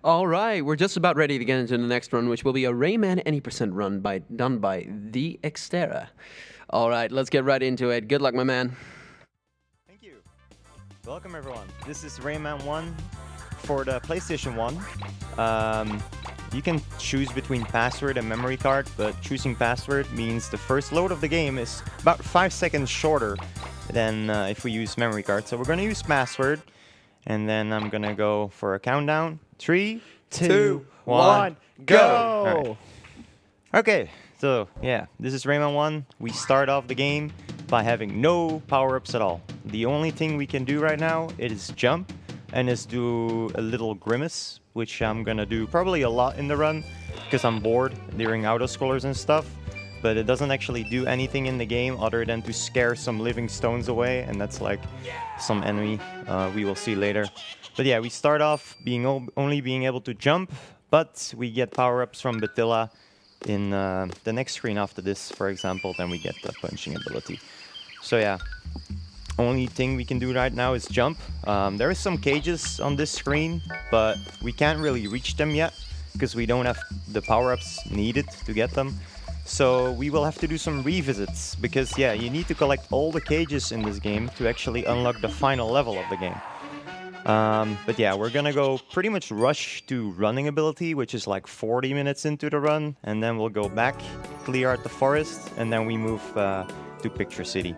All right, we're just about ready to get into the next run, which will be a Rayman any percent run done by the Xterra. All right, let's get right into it. Good luck, my man. Thank you. Welcome, everyone. This is Rayman 1 for the PlayStation 1. You can choose between password and memory card, but choosing password means the first load of the game is about 5 seconds shorter than if we use memory card. So we're going to use password, and then I'm going to go for a countdown. 3, 2, 1, go! Right. Okay, so yeah, this is Rayman 1. We start off the game by having no power-ups at all. The only thing we can do right now is jump and is do a little grimace, which I'm gonna do probably a lot in the run because I'm bored during autoscrollers and stuff. But it doesn't actually do anything in the game other than to scare some living stones away, and that's like some enemy we will see later. But yeah, we start off only being able to jump, but we get power-ups from Batilla in the next screen after this, for example. Then we get the punching ability. So yeah, only thing we can do right now is jump. There is some cages on this screen, but we can't really reach them yet because we don't have the power-ups needed to get them. So we will have to do some revisits because yeah, you need to collect all the cages in this game to actually unlock the final level of the game. But yeah, we're gonna go pretty much rush to running ability, which is like 40 minutes into the run, and then we'll go back, clear out the forest, and then we move to Picture City.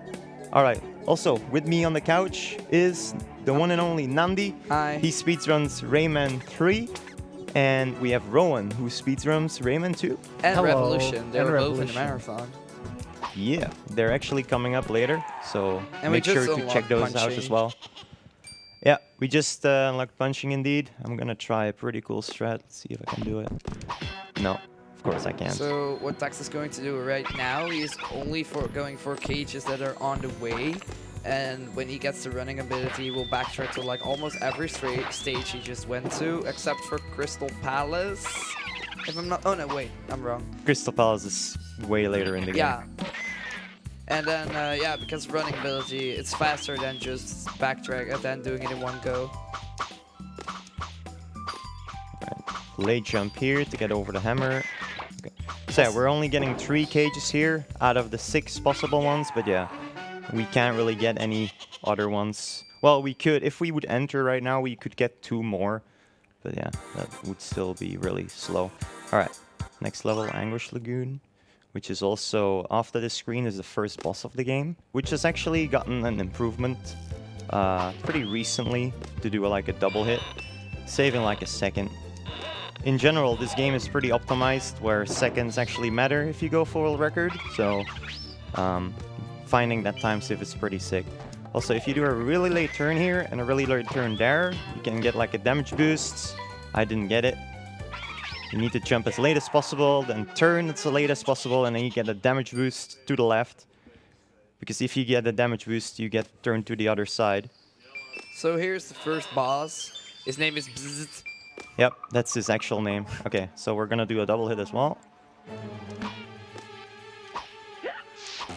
Alright, also with me on the couch is the one and only Nandi. Hi. He speedruns Rayman 3. And we have Rowan, who speedruns Rayman 2. And Hello. Revolution. They And were both in the Revolution. marathon. Yeah, they're actually coming up later, so And we make sure just to check those unlocked out as punching. well. Yeah, we just unlocked punching indeed. I'm gonna try a pretty cool strat, see if I can do it. No, of course I can't. So what Dax is going to do right now is only going for cages that are on the way. And when he gets the running ability, he will backtrack to like almost every stage he just went to, except for Crystal Palace. If I'm not, oh no, wait, I'm wrong. Crystal Palace is way later in the game. Yeah. And then, yeah, because running ability, it's faster than just backtrack than doing it in one go. Late jump here to get over the hammer. Okay. So yeah, we're only getting 3 cages here out of the 6 possible ones, but yeah, we can't really get any other ones. Well, we could, if we would enter right now, we could get 2 more. But yeah, that would still be really slow. Alright, next level, Anguish Lagoon, which is also, after this screen, is the first boss of the game, which has actually gotten an improvement pretty recently to do like a double hit, saving like a second. In general, this game is pretty optimized, where seconds actually matter if you go for a record, so finding that time save is pretty sick. Also, if you do a really late turn here and a really late turn there, you can get like a damage boost. I didn't get it. You need to jump as late as possible, then turn as late as possible, and then you get a damage boost to the left. Because if you get a damage boost, you get turned to the other side. So here's the first boss. His name is Bzzzt. Yep, that's his actual name. Okay, so we're gonna do a double hit as well.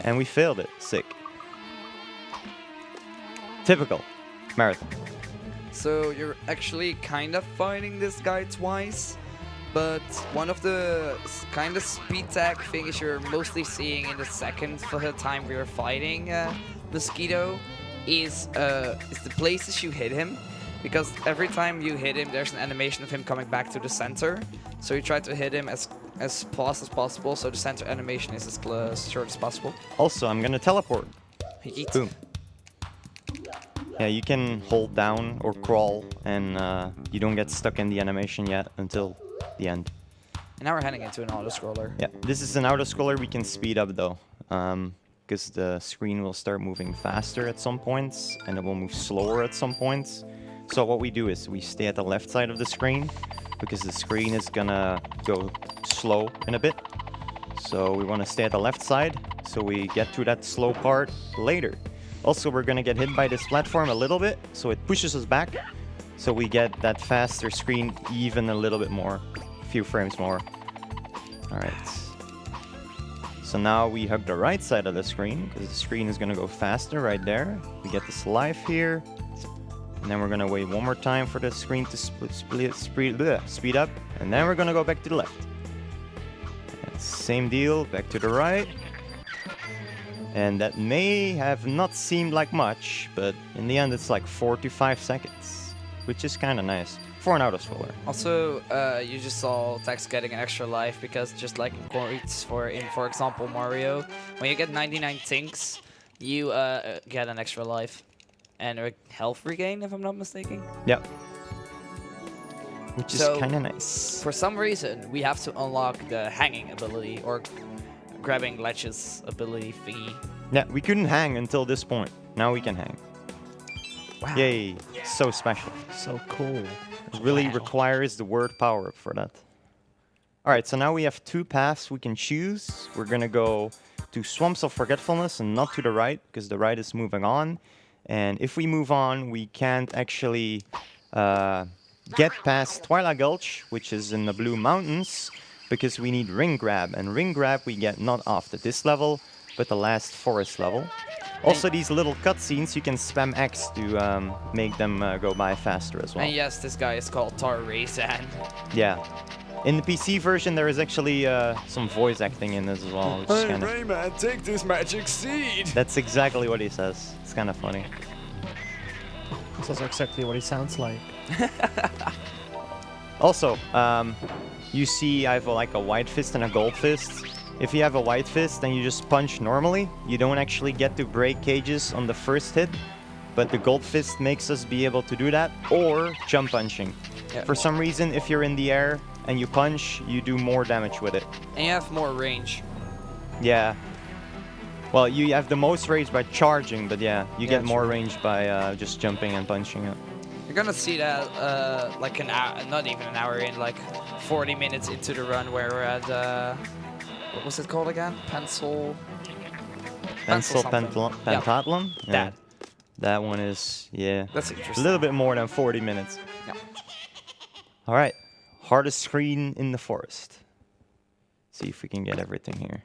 And we failed it. Sick. Typical. Marathon. So you're actually kind of fighting this guy twice, but one of the kind of speed tag things you're mostly seeing in the second time we were fighting Mosquito is the places you hit him, because every time you hit him, there's an animation of him coming back to the center. So you try to hit him as fast as possible, so the center animation is as short as possible. Also, I'm gonna teleport. Yeet. Boom. Yeah, you can hold down or crawl, and you don't get stuck in the animation yet until the end. And now we're heading into an autoscroller. Yeah, this is an autoscroller. We can speed up though, because the screen will start moving faster at some points, and it will move slower at some points. So what we do is we stay at the left side of the screen, because the screen is gonna go slow in a bit. So we want to stay at the left side, so we get to that slow part later. Also, we're gonna get hit by this platform a little bit, so it pushes us back. So we get that faster screen even a little bit more, a few frames more. Alright. So now we hug the right side of the screen, because the screen is gonna go faster right there. We get this life here. And then we're gonna wait one more time for the screen to speed up. And then we're gonna go back to the left. And same deal, back to the right. And that may have not seemed like much, but in the end it's like 4 to 5 seconds, which is kind of nice for an autoscroller. Also, you just saw Tex getting an extra life because just like in Corey's for example Mario, when you get 99 tinks, you get an extra life and a health regain, if I'm not mistaken. Yep. Which is So, kind of nice. For some reason, we have to unlock the hanging ability or grabbing ledges ability thingy. Yeah, we couldn't hang until this point. Now we can hang. Wow. Yay, so special. So cool. It really Wow. requires the word power up for that. Alright, so now we have 2 paths we can choose. We're gonna go to Swamps of Forgetfulness and not to the right, because the right is moving on. And if we move on, we can't actually get past Twilight Gulch, which is in the Blue Mountains, because we need Ring Grab. And Ring Grab we get not after this level, but the last forest level. Also, these little cutscenes, you can spam X to make them go by faster as well. And yes, this guy is called Tar Rayman. Yeah. In the PC version, there is actually some voice acting in this as well. Which is Hey kinda... Rayman, take this magic seed! That's exactly what he says. It's kind of funny. That's also exactly what he sounds like. Also, you see I have like a white fist and a gold fist. If you have a white fist and you just punch normally, you don't actually get to break cages on the first hit. But the gold fist makes us be able to do that, or jump punching. Yeah. For some reason, if you're in the air and you punch, you do more damage with it. And you have more range. Yeah. Well, you have the most range by charging, but yeah, you get more true. range by just jumping and punching it. You're gonna see that like an hour, not even an hour in, like 40 minutes into the run where we're at, what was it called again? Pencil something. Yeah. Pentathlon? Yeah. That. That one is, yeah, That's a interesting. little bit more than 40 minutes. Yeah. All right, hardest screen in the forest. See if we can get everything here.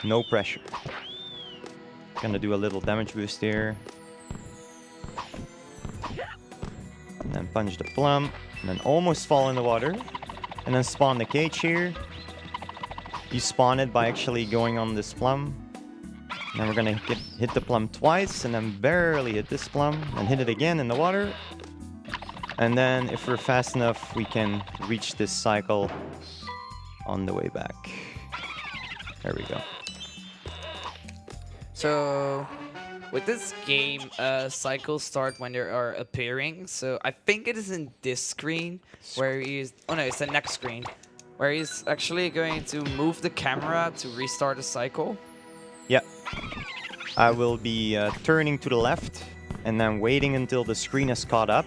No pressure. Gonna do a little damage boost here. And then punch the plum. And then almost fall in the water. And then spawn the cage here. You spawn it by actually going on this plum. And then we're gonna hit the plum twice. And then barely hit this plum. And hit it again in the water. And then if we're fast enough, we can reach this cycle on the way back. There we go. So, with this game, cycles start when they are appearing. So I think it is in this screen where he's. Oh no, it's the next screen where he's actually going to move the camera to restart a cycle. Yeah. I will be turning to the left and then waiting until the screen is caught up.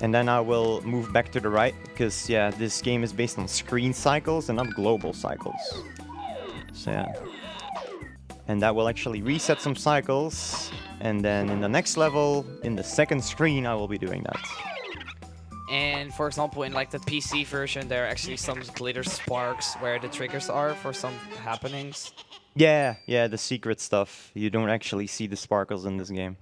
And then I will move back to the right because, yeah, this game is based on screen cycles and not global cycles. So, yeah. And that will actually reset some cycles. And then in the next level, in the second screen, I will be doing that. And for example, in like the PC version, there are actually some glitter sparks where the triggers are for some happenings. Yeah, the secret stuff. You don't actually see the sparkles in this game.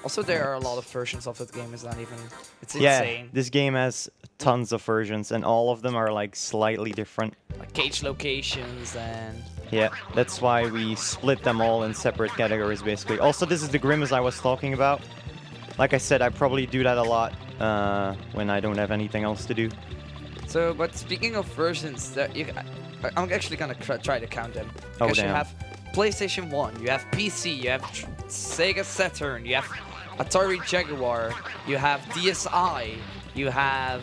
Also, there are a lot of versions of that game. It's not even. It's Yeah, insane. this game has tons of versions, and all of them are like slightly different. Like cage locations and. Yeah, that's why we split them all in separate categories, basically. Also, this is the Grimace I was talking about. Like I said, I probably do that a lot when I don't have anything else to do. So, but speaking of versions, I'm actually gonna try to count them. Oh, Because you damn. have PlayStation 1, you have PC, you have Sega Saturn, you have Atari Jaguar, you have DSi, you have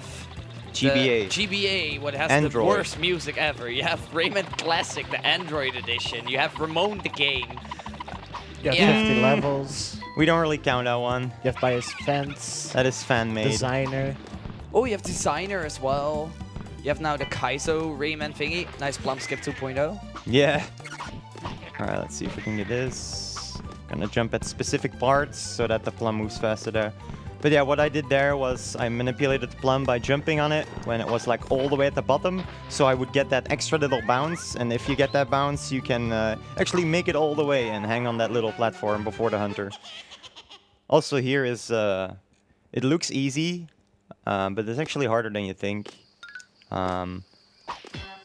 GBA. GBA, what has Android. the worst music ever. You have Rayman Classic, the Android edition. You have Ramon the game. You have Yeah. 50 levels. We don't really count that one. You have Bias Fence. That is fan-made. Designer. Oh, you have Designer as well. You have now the Kaizo Rayman thingy. Nice Plum Skip 2.0. Yeah. Alright, let's see if we can get this. Gonna jump at specific parts so that the plum moves faster there. But yeah, what I did there was I manipulated the plum by jumping on it when it was like all the way at the bottom. So I would get that extra little bounce. And if you get that bounce, you can actually make it all the way and hang on that little platform before the hunter. Also here is, it looks easy, but it's actually harder than you think.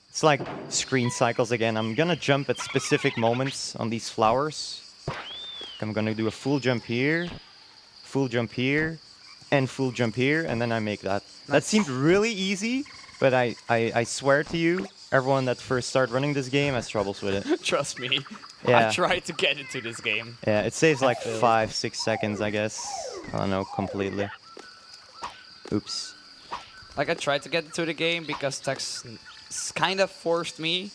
It's like screen cycles again. I'm gonna jump at specific moments on these flowers. I'm gonna do a full jump here, and full jump here, and then I make that. That seemed really easy, but I swear to you, everyone that first started running this game has troubles with it. Trust me. Yeah. I tried to get into this game. Yeah, it saves like 5-6 seconds, I guess. I don't know, completely. Oops. Like, I tried to get into the game because Tex kind of forced me,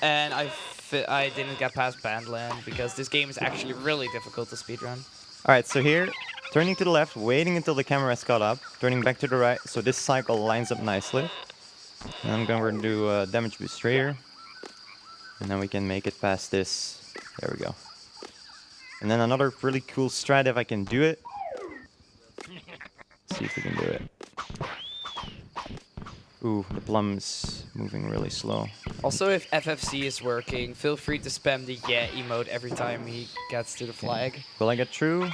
and I didn't get past Bandland because this game is actually really difficult to speedrun. Alright, so here, turning to the left, waiting until the camera has caught up, turning back to the right, so this cycle lines up nicely. And I'm going to do a damage boost here, and then we can make it past this. There we go. And then another really cool strat if I can do it. See if we can do it. Ooh, the plum's moving really slow. Also, if FFC is working, feel free to spam the yeah emote every time he gets to the flag. Will I get through?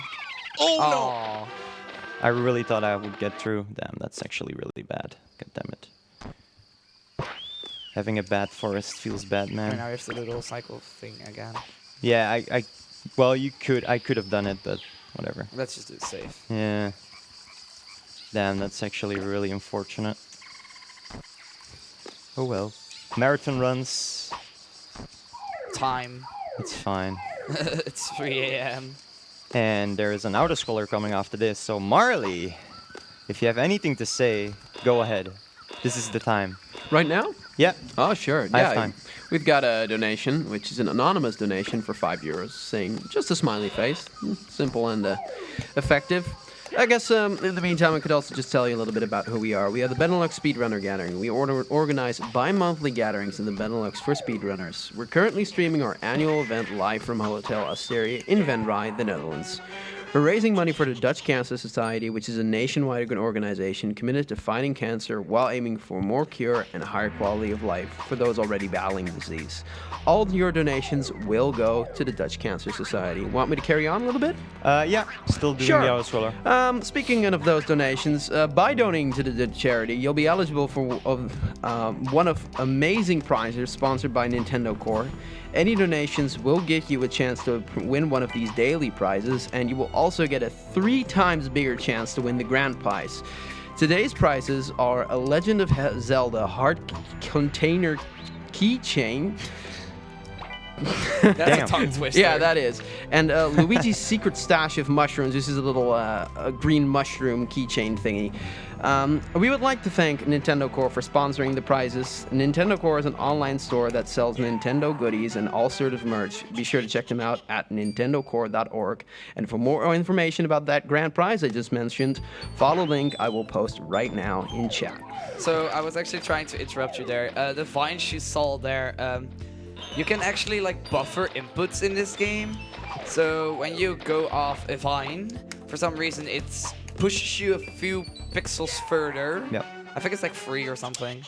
Oh I really thought I would get through. Damn, that's actually really bad. God damn it. Having a bad forest feels bad, no! And man. now we have to do the little cycle thing again. Yeah, well, I could have done it, but whatever. Let's just do it safe. Yeah. Damn, that's actually really unfortunate. Oh well. Marathon runs. Time. It's fine. It's 3 a.m. And there is an Autoscroller coming after this, so Marley, if you have anything to say, go ahead. This is the time. Right now? Yeah. Oh, sure. I have Yeah, time. we've got a donation, which is an anonymous donation for €5, saying just a smiley face. Simple and effective. I guess in the meantime, I could also just tell you a little bit about who we are. We are the Benelux Speedrunner Gathering. We organize bi-monthly gatherings in the Benelux for speedrunners. We're currently streaming our annual event live from Hotel Asteria in Van Rijn, the Netherlands. We're raising money for the Dutch Cancer Society, which is a nationwide organization committed to fighting cancer while aiming for more cure and higher quality of life for those already battling disease. All your donations will go to the Dutch Cancer Society. Want me to carry on a little bit? Yeah, still doing Sure. the Autoscroller. Speaking of those donations, by donating to the charity, you'll be eligible for one of amazing prizes sponsored by Nintendo Core. Any donations will get you a chance to win one of these daily prizes, and you will also get a 3 times bigger chance to win the grand prize. Today's prizes are a Legend of Zelda heart container keychain. That's Damn. a tongue twister. Yeah, that is. And Luigi's secret stash of mushrooms. This is a little a green mushroom keychain thingy. We would like to thank Nintendo Core for sponsoring the prizes. Nintendo Core is an online store that sells Nintendo goodies and all sorts of merch. Be sure to check them out at nintendocore.org. And for more information about that grand prize I just mentioned, follow the link I will post right now in chat. So I was actually trying to interrupt you there. The vines you saw there, you can actually like buffer inputs in this game. So when you go off a vine, for some reason it pushes you a few pixels further. Yep. I think it's like 3 or something.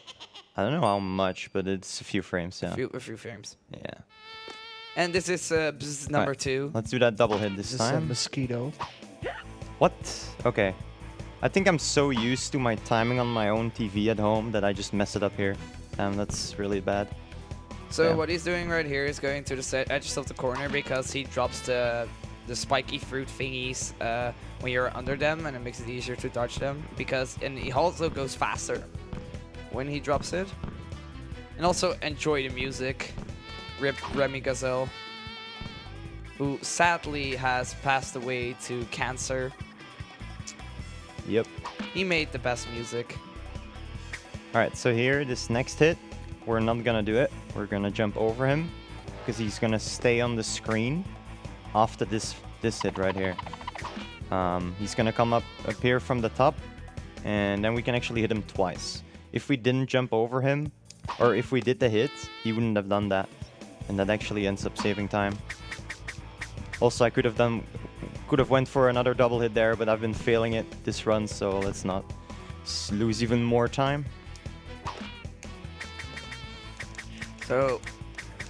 I don't know how much, but it's a few frames, yeah. A few frames. Yeah. And this is number Right. 2. Let's do that double hit this This is a time. mosquito. What? Okay. I think I'm so used to my timing on my own TV at home that I just mess it up here. Damn, that's really bad. So Yeah. what he's doing right here is going to the edges of the corner because he drops the spiky fruit thingies when you're under them, and it makes it easier to dodge them. And he also goes faster when he drops it. And also enjoy the music. Rip Remy Gazelle, who sadly has passed away to cancer. Yep. He made the best music. Alright, so here, this next hit, we're not gonna do it. We're gonna jump over him, because he's gonna stay on the screen after this hit right here. He's gonna come up here from the top, and then we can actually hit him twice. If we didn't jump over him, or if we did the hit, he wouldn't have done that. And that actually ends up saving time. Also, I could have went for another double hit there, but I've been failing it this run, so let's not lose even more time. So,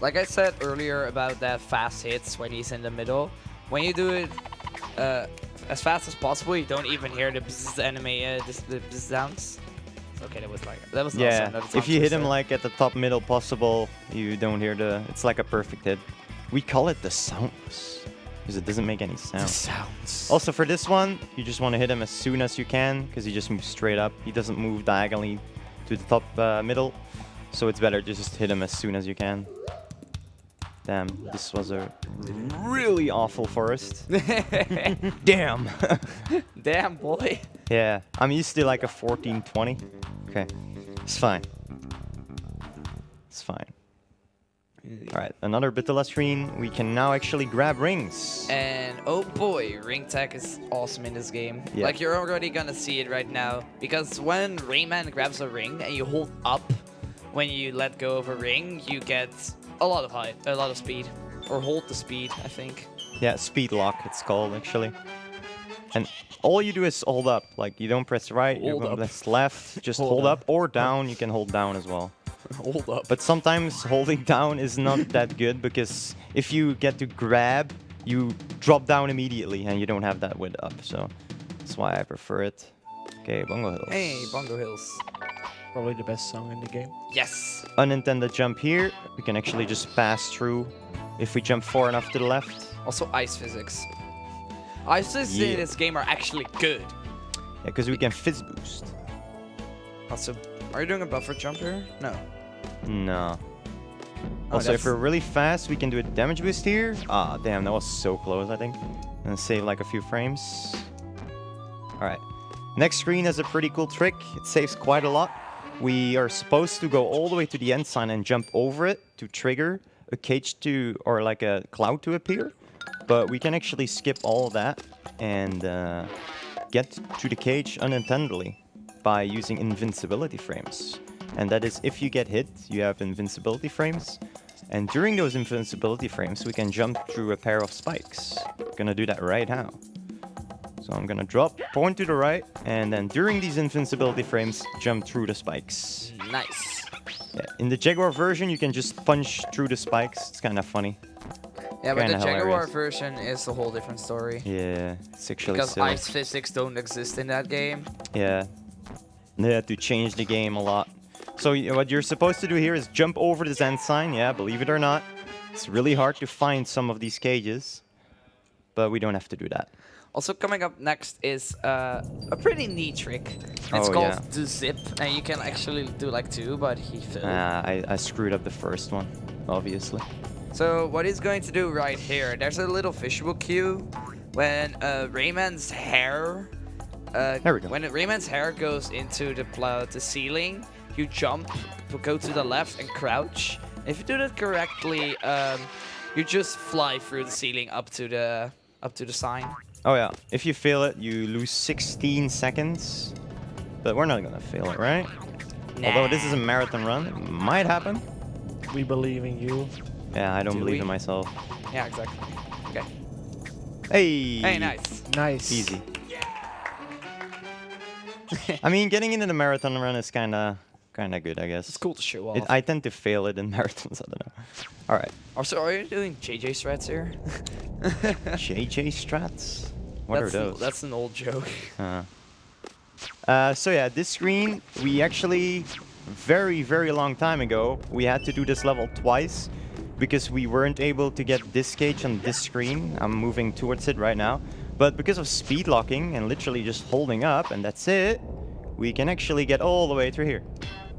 like I said earlier about that fast hits when he's in the middle, when you do it as fast as possible. You don't even hear the bzz enemy, the bzz sounds. Okay, that was not Yeah, sound, that was if you hit him so. like at the top middle possible, you don't hear the. It's like a perfect hit. We call it the soundless because it doesn't make any sound. Sounds. Also for this one, you just want to hit him as soon as you can because he just moves straight up. He doesn't move diagonally to the top middle, so it's better to just hit him as soon as you can. Damn, this was a really awful forest. Damn. Damn, boy. Yeah, I'm used to like a 1420. Okay, it's fine. It's fine. Alright, another bit less screen. We can now actually grab rings. And oh boy, ring tech is awesome in this game. Yeah. Like you're already gonna see it right now. Because when Rayman grabs a ring and you hold up when you let go of a ring, you get a lot of height, a lot of speed. Or hold the speed, I think. Yeah, speed lock it's called actually. And all you do is hold up. Like you don't press right, you Hold don't up. press left. Just Hold hold up. up or down. You can hold down as well. Hold up. But sometimes holding down is not that good because if you get to grab, you drop down immediately and you don't have that width up. So that's why I prefer it. Okay, Bongo Hills. Hey, Bongo Hills. Probably the best song in the game. Yes. Unintended jump here. We can actually just pass through if we jump far enough to the left. Also ice physics. Ice physics Yeah. in this game are actually good. Yeah, because we can fizz boost. Also, are you doing a buffer jump here? No. No. Oh, Also, if that's- we're really fast, we can do a damage boost here. Ah, damn, that was so close, I think. And save like a few frames. Alright. Next screen has a pretty cool trick. It saves quite a lot. We are supposed to go all the way to the end sign and jump over it to trigger a cage to, or like a cloud to appear. But we can actually skip all of that and get to the cage unintendedly by using invincibility frames. And that is if you get hit, you have invincibility frames. And during those invincibility frames, we can jump through a pair of spikes. Gonna do that right now. So I'm gonna drop, point to the right, and then during these invincibility frames, jump through the spikes. Nice. Yeah, in the Jaguar version, you can just punch through the spikes. It's kind of funny. Yeah, but the Kinda Jaguar hilarious. version is a whole different story. Yeah, it's actually Because silly. ice physics don't exist in that game. Yeah. They had to change the game a lot. So what you're supposed to do here is jump over this end sign. Yeah, believe it or not. It's really hard to find some of these cages. But we don't have to do that. Also coming up next is a pretty neat trick. It's Oh, called yeah. the zip, and you can actually do like two, but he failed. I screwed up the first one, obviously. So what he's going to do right here, there's a little visual cue when Rayman's hair. There we go. When Rayman's hair goes into the ceiling, you jump, go to the left and crouch. If you do that correctly, you just fly through the ceiling up to the sign. Oh yeah, if you fail it, you lose 16 seconds. But we're not gonna fail it, right? Although this is a marathon run, it might happen. We believe in you. Yeah, I don't Do believe we? in myself. Yeah, exactly. Okay. Hey! Hey, nice. Nice. Easy. I mean, getting into the marathon run is kinda good, I guess. It's cool to show off. I tend to fail it in marathons, I don't know. Alright. Also, are you doing JJ strats here? JJ strats? What are those? That's an old joke. So yeah, this screen, we actually, very, very long time ago, we had to do this level twice because we weren't able to get this cage on this screen. I'm moving towards it right now. But because of speed locking and literally just holding up, and that's it, we can actually get all the way through here,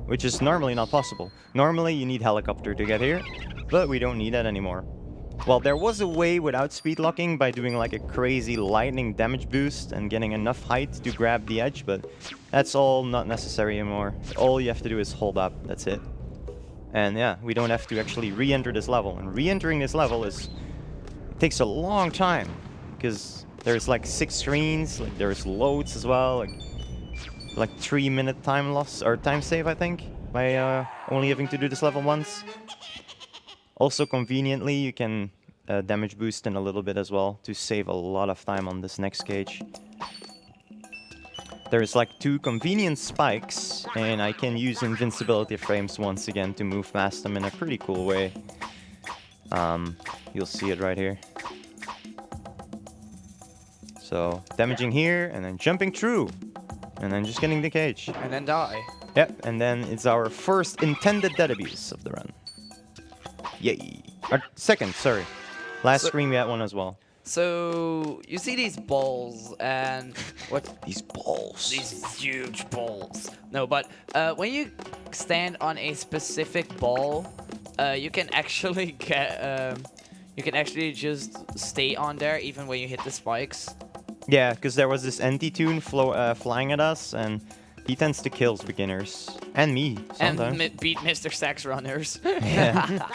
which is normally not possible. Normally you need helicopter to get here, but we don't need that anymore. Well, there was a way without speed locking by doing like a crazy lightning damage boost and getting enough height to grab the edge, but that's all not necessary anymore. All you have to do is hold up, that's it. And yeah, we don't have to actually re-enter this level. And re-entering this level it takes a long time because there's like 6 screens, like there's loads as well, like 3-minute time loss or time save, I think, by only having to do this level once. Also, conveniently, you can damage boost in a little bit as well to save a lot of time on this next cage. There's like 2 convenient spikes, and I can use invincibility frames once again to move past them in a pretty cool way. You'll see it right here. So damaging here and then jumping through. And then just getting the cage. And then die. Yep, and then it's our first intended dead abuse of the run. Yay. Our second, sorry. Last screen we had one as well. So you see these balls and what? These balls. These huge balls. No, but when you stand on a specific ball, you can actually get. You can actually just stay on there even when you hit the spikes. Yeah, because there was this anti-tune flying at us, and he tends to kill beginners. And me, sometimes. And beat Mr. Sax runners. Yeah.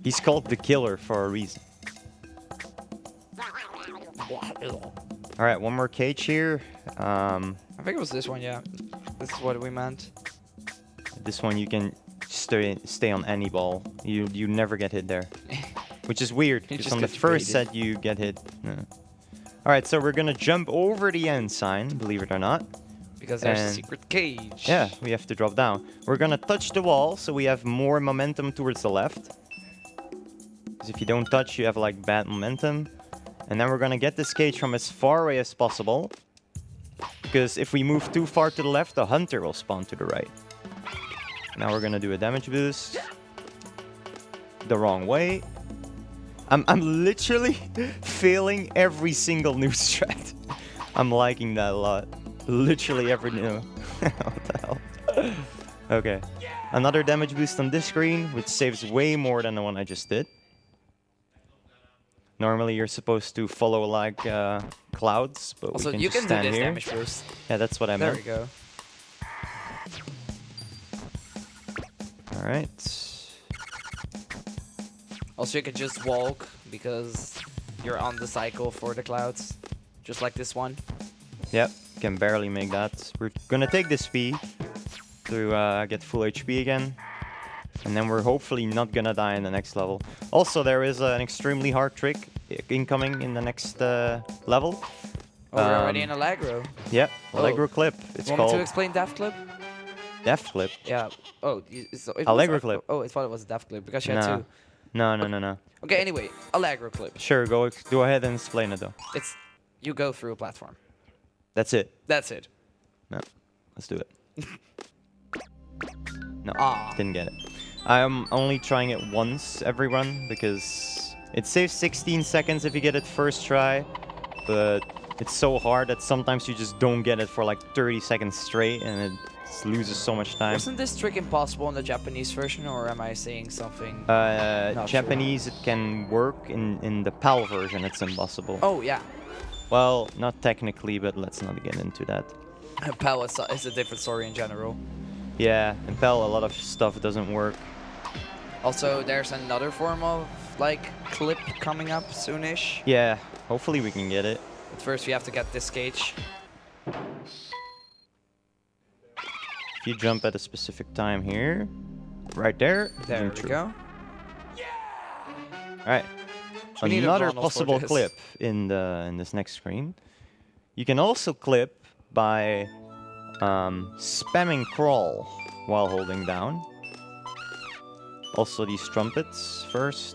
He's called the killer for a reason. Alright, one more cage here. I think it was this one, yeah. This is what we meant. This one you can stay on any ball. You never get hit there. Which is weird, because on the first set you get hit. No. Alright, so we're gonna jump over the end sign, believe it or not. Because there's a secret cage. Yeah, we have to drop down. We're gonna touch the wall, so we have more momentum towards the left. Because if you don't touch, you have like bad momentum. And then we're gonna get this cage from as far away as possible. Because if we move too far to the left, the hunter will spawn to the right. Now we're gonna do a damage boost. The wrong way. I'm literally failing every single new strat. I'm liking that a lot. Literally every new. What the hell? Okay. Another damage boost on this screen, which saves way more than the one I just did. Normally you're supposed to follow like clouds, but also, we can you just can do stand this here. damage boost. Yeah, that's what I meant. There we go. Alright. Also, you can just walk because you're on the cycle for the clouds. Just like this one. Yep, can barely make that. We're gonna take this speed to get full HP again. And then we're hopefully not gonna die in the next level. Also, there is an extremely hard trick incoming in the next level. Oh, we're already in Allegro. Yep, Allegro clip. It's Want me called to explain Death Clip? Death clip. Yeah. Oh, Allegro clip. Oh, I thought it was a Death Clip because you had two. No. Okay, anyway, Allegro Clip. Sure, go ahead and explain it though. It's you go through a platform. That's it. That's it. No, let's do it. No, Ah. didn't get it. I'm only trying it once every run because it saves 16 seconds if you get it first try, but it's so hard that sometimes you just don't get it for like 30 seconds straight and it loses so much time. Wasn't this trick impossible in the Japanese version, or am I saying something? Japanese, it can work. In the PAL version, it's impossible. Oh, yeah. Well, not technically, but let's not get into that. PAL is a different story in general. Yeah, in PAL, a lot of stuff doesn't work. Also, there's another form of, like, clip coming up soonish. Yeah, hopefully we can get it. But first, we have to get this cage. If you jump at a specific time here, right there. There we go. Alright. We need a Another Ronald for possible this. clip in this next screen. You can also clip by spamming crawl while holding down. Also these trumpets first.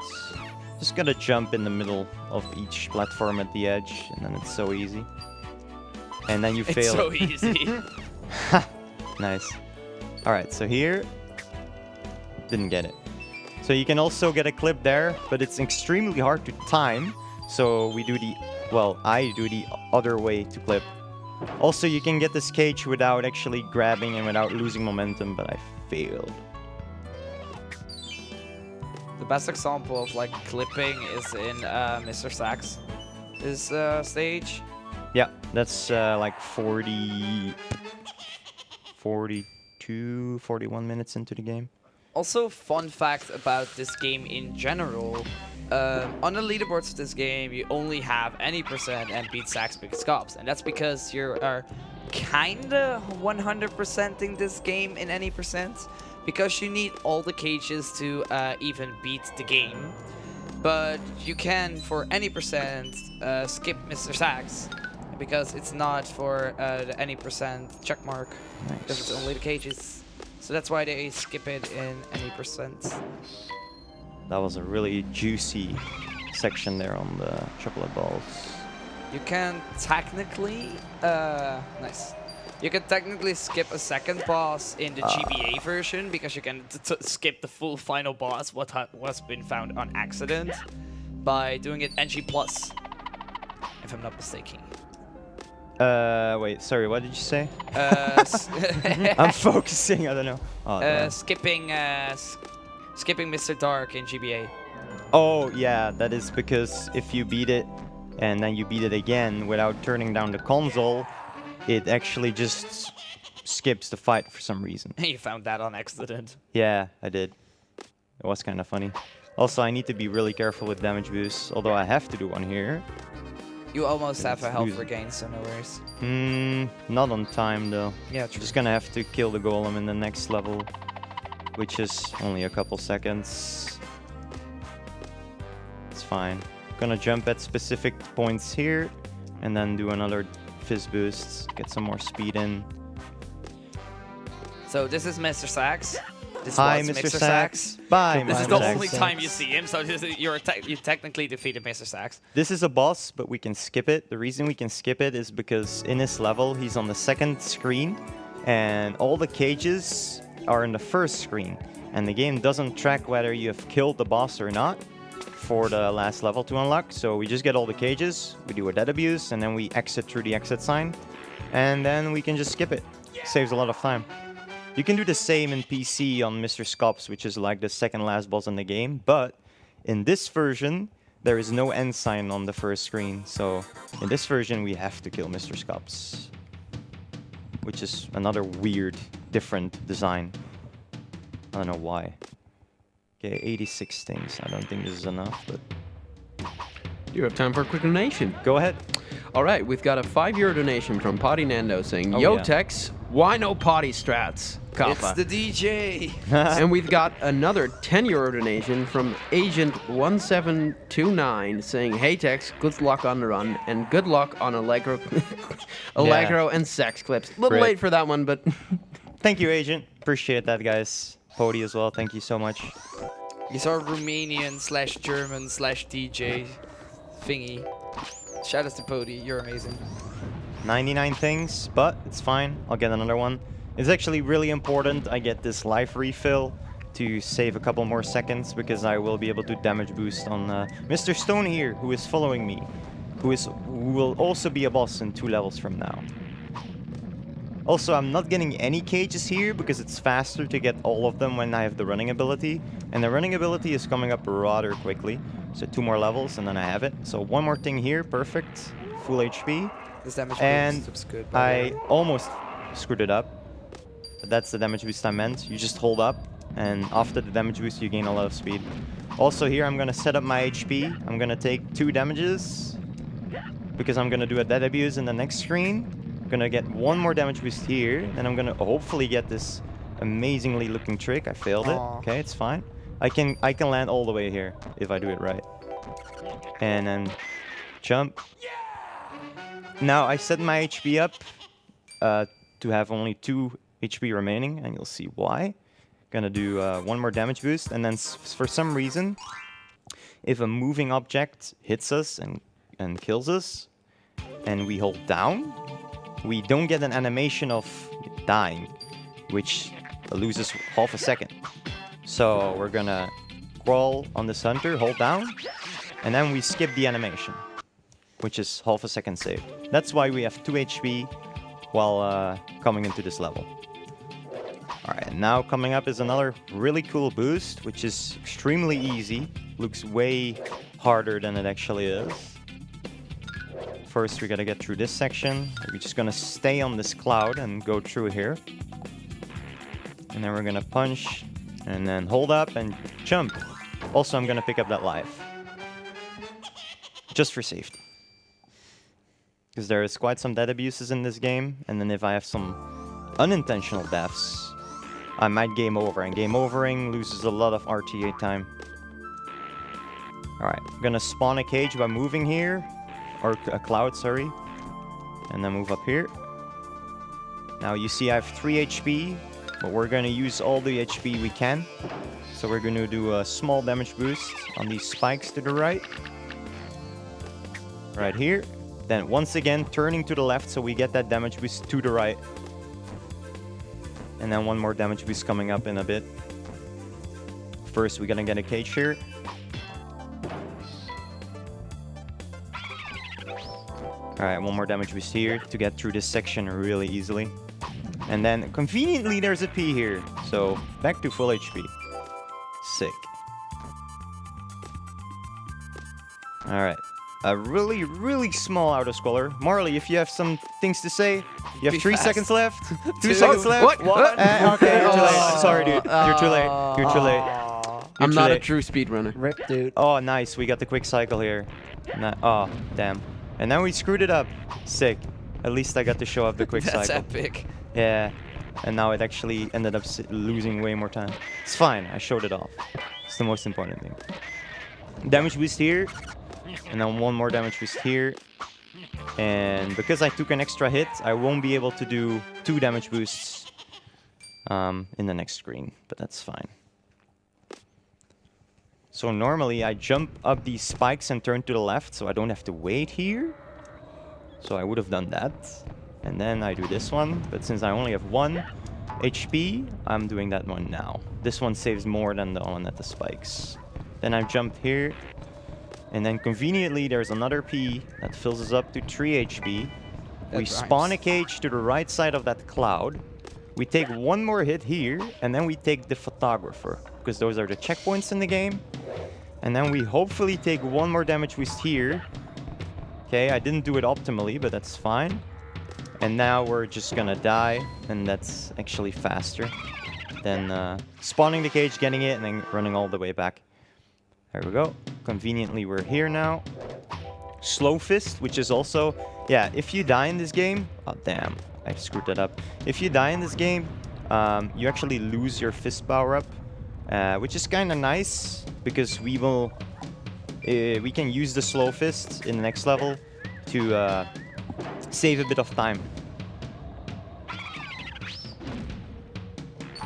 Just gotta jump in the middle of each platform at the edge, and then it's so easy. And then you fail. It's so easy. Nice. Alright, so here, didn't get it. So you can also get a clip there, but it's extremely hard to time. So we do I do the other way to clip. Also, you can get this cage without actually grabbing and without losing momentum, but I failed. The best example of, like, clipping is in Mr. Sax. This stage. Yeah, that's like 42, 41 minutes into the game. Also, fun fact about this game in general. On the leaderboards of this game, you only have any percent and beat Sax Big Scops. And that's because you are kinda 100%ing this game in any percent. Because you need all the cages to even beat the game. But you can, for any percent, skip Mr. Sax. Because it's not for the any percent checkmark. Nice. Because it's only the cages. So that's why they skip it in any percent. That was a really juicy section there on the chocolate balls. You can technically, nice. You can technically skip a second boss in the GBA version because you can skip the full final boss, what was been found on accident, by doing it NG+, if I'm not mistaken. Wait, sorry, what did you say? I'm focusing, I don't know. Oh, no. Skipping Mr. Dark in GBA. Oh, yeah, that is because if you beat it and then you beat it again without turning down the console, it actually just skips the fight for some reason. You found that on accident. Yeah, I did. It was kind of funny. Also, I need to be really careful with damage boosts, although I have to do one here. You almost have a health losing. regain, so no worries. Not on time though. Yeah, true. Just gonna have to kill the golem in the next level, which is only a couple seconds. It's fine. Gonna jump at specific points here, and then do another fizz boost, get some more speed in. So this is Mr. Sax. This Hi, was Mr. Sax. Bye, This is Mr. the Sax. only time you see him, so this is, you technically defeated Mr. Sax. This is a boss, but we can skip it. The reason we can skip it is because in this level, he's on the second screen, and all the cages are in the first screen. And the game doesn't track whether you have killed the boss or not for the last level to unlock. So we just get all the cages, we do a dead abuse, and then we exit through the exit sign. And then we can just skip it. Saves a lot of time. You can do the same in PC on Mr. Scops, which is like the second last boss in the game, but in this version, there is no end sign on the first screen. So in this version, we have to kill Mr. Scops, which is another weird, different design. I don't know why. Okay, 86 things. I don't think this is enough, but Do you have time for a quick donation? go ahead. All right, we've got a €5 donation from Potty Nando saying, Oh, Yo, yeah. Tex, why no potty strats? It's Kappa. the DJ. And we've got another €10 donation from Agent 1729 saying, Hey Tex, good luck on the run and good luck on Allegro, Allegro and sex clips. A little Great. late for that one, but Thank you, Agent. Appreciate that, guys. Pody as well. Thank you so much. He's our Romanian/German/DJ thingy. Shout out to Pody, you're amazing. 99 things, but it's fine. I'll get another one. It's actually really important I get this life refill to save a couple more seconds because I will be able to damage boost on Mr. Stone here, who is following me, who will also be a boss in 2 levels from now. Also, I'm not getting any cages here because it's faster to get all of them when I have the running ability, and the running ability is coming up rather quickly. So 2 more levels and then I have it. So 1 more thing here, perfect, full HP. This damage And boost looks good. I almost screwed it up. But that's the damage boost I meant. You just hold up, and after the damage boost, you gain a lot of speed. Also here, I'm gonna set up my HP. I'm gonna take 2 damages because I'm gonna do a dead abuse in the next screen. I'm gonna get 1 more damage boost here, and I'm gonna hopefully get this amazingly looking trick. I failed it. Aw. Okay, it's fine. I can land all the way here if I do it right. And then jump. Now I set my HP up to have only 2 HP remaining, and you'll see why. Gonna do 1 more damage boost, and then for some reason, if a moving object hits us and kills us, and we hold down, we don't get an animation of dying, which loses half a second. So we're gonna crawl on this hunter, hold down, and then we skip the animation, which is half a second saved. That's why we have 2 HP while coming into this level. Alright, now coming up is another really cool boost, which is extremely easy. Looks way harder than it actually is. First, we gotta get through this section. We're just gonna stay on this cloud and go through here. And then we're gonna punch, and then hold up and jump. Also, I'm gonna pick up that life. Just for safety. Because there is quite some dead abuses in this game, and then if I have some unintentional deaths, I might game over, and game overing loses a lot of RTA time. Alright, I'm gonna spawn a cage by moving here, or a cloud, sorry, and then move up here. Now you see I have 3 HP, but we're gonna use all the HP we can. So we're gonna do a small damage boost on these spikes to the right. Right here. Then once again, turning to the left so we get that damage boost to the right. And then one more damage boost coming up in a bit. First, we're gonna get a cage here. Alright, one more damage boost here to get through this section really easily. And then, conveniently, there's a P here. So, back to full HP. Sick. Alright. A really, really small Autoscroller. Marley, if you have some things to say, you have Be 3 fast. seconds left. 2 Two. seconds left. What? What? Okay, you're too late. Oh. Sorry, dude. You're too late. You're too late. I'm too not a late. true speedrunner. Rip, dude. Oh, nice. We got the quick cycle here. Oh, damn. And then we screwed it up. Sick. At least I got to show off the quick That's cycle. epic. Yeah. And now it actually ended up losing way more time. It's fine. I showed it off. It's the most important thing. Damage boost here. And then one more damage boost here. And because I took an extra hit, I won't be able to do 2 damage boosts in the next screen. But that's fine. So normally I jump up these spikes and turn to the left, so I don't have to wait here. So I would have done that. And then I do this one, but since I only have 1 HP, I'm doing that one now. This one saves more than the one at the spikes. Then I jump here, and then conveniently there's another P that fills us up to 3 HP. That We spawn a cage to the right side of that cloud. We take 1 more hit here, and then we take the photographer, because those are the checkpoints in the game. And then we hopefully take 1 more damage boost here. Okay, I didn't do it optimally, but that's fine. And now we're just gonna die, and that's actually faster than spawning the cage, getting it, and then running all the way back. There we go. Conveniently, we're here now. Slow fist, which is also... Yeah, if you die in this game... Oh, damn. I screwed that up. If you die in this game, you actually lose your fist power-up, which is kind of nice, because we will... we can use the slow fist in the next level to save a bit of time.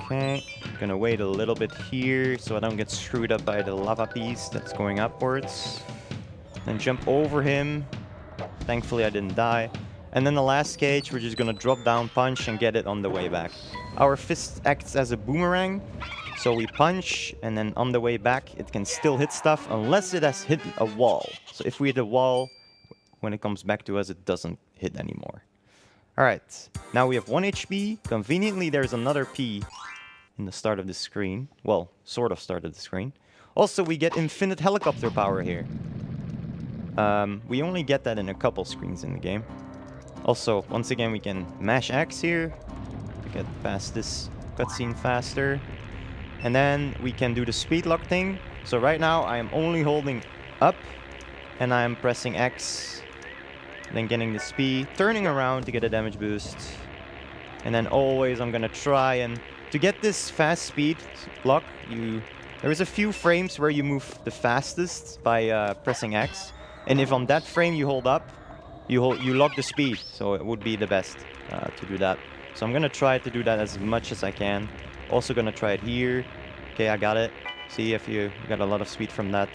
Okay, gonna wait a little bit here so I don't get screwed up by the lava piece that's going upwards. Then jump over him. Thankfully I didn't die. And then the last cage, we're just gonna drop down, punch, and get it on the way back. Our fist acts as a boomerang, so we punch, and then on the way back, it can still hit stuff unless it has hit a wall. So if we hit a wall, when it comes back to us, it doesn't hit anymore. Alright, now we have 1 HP. Conveniently, there's another P in the start of the screen. Well, sort of start of the screen. Also, we get infinite helicopter power here. We only get that in a couple screens in the game. Also, once again, we can mash X here to get past this cutscene faster. And then we can do the speed lock thing. So right now, I am only holding up, and I am pressing X, then getting the speed, turning around to get a damage boost. And then always I'm gonna try and... To get this fast speed lock, there is a few frames where you move the fastest by pressing X. And if on that frame you hold up, you lock the speed, so it would be the best to do that. So I'm gonna try to do that as much as I can. Also gonna try it here. Okay, I got it. See if you got a lot of speed from that.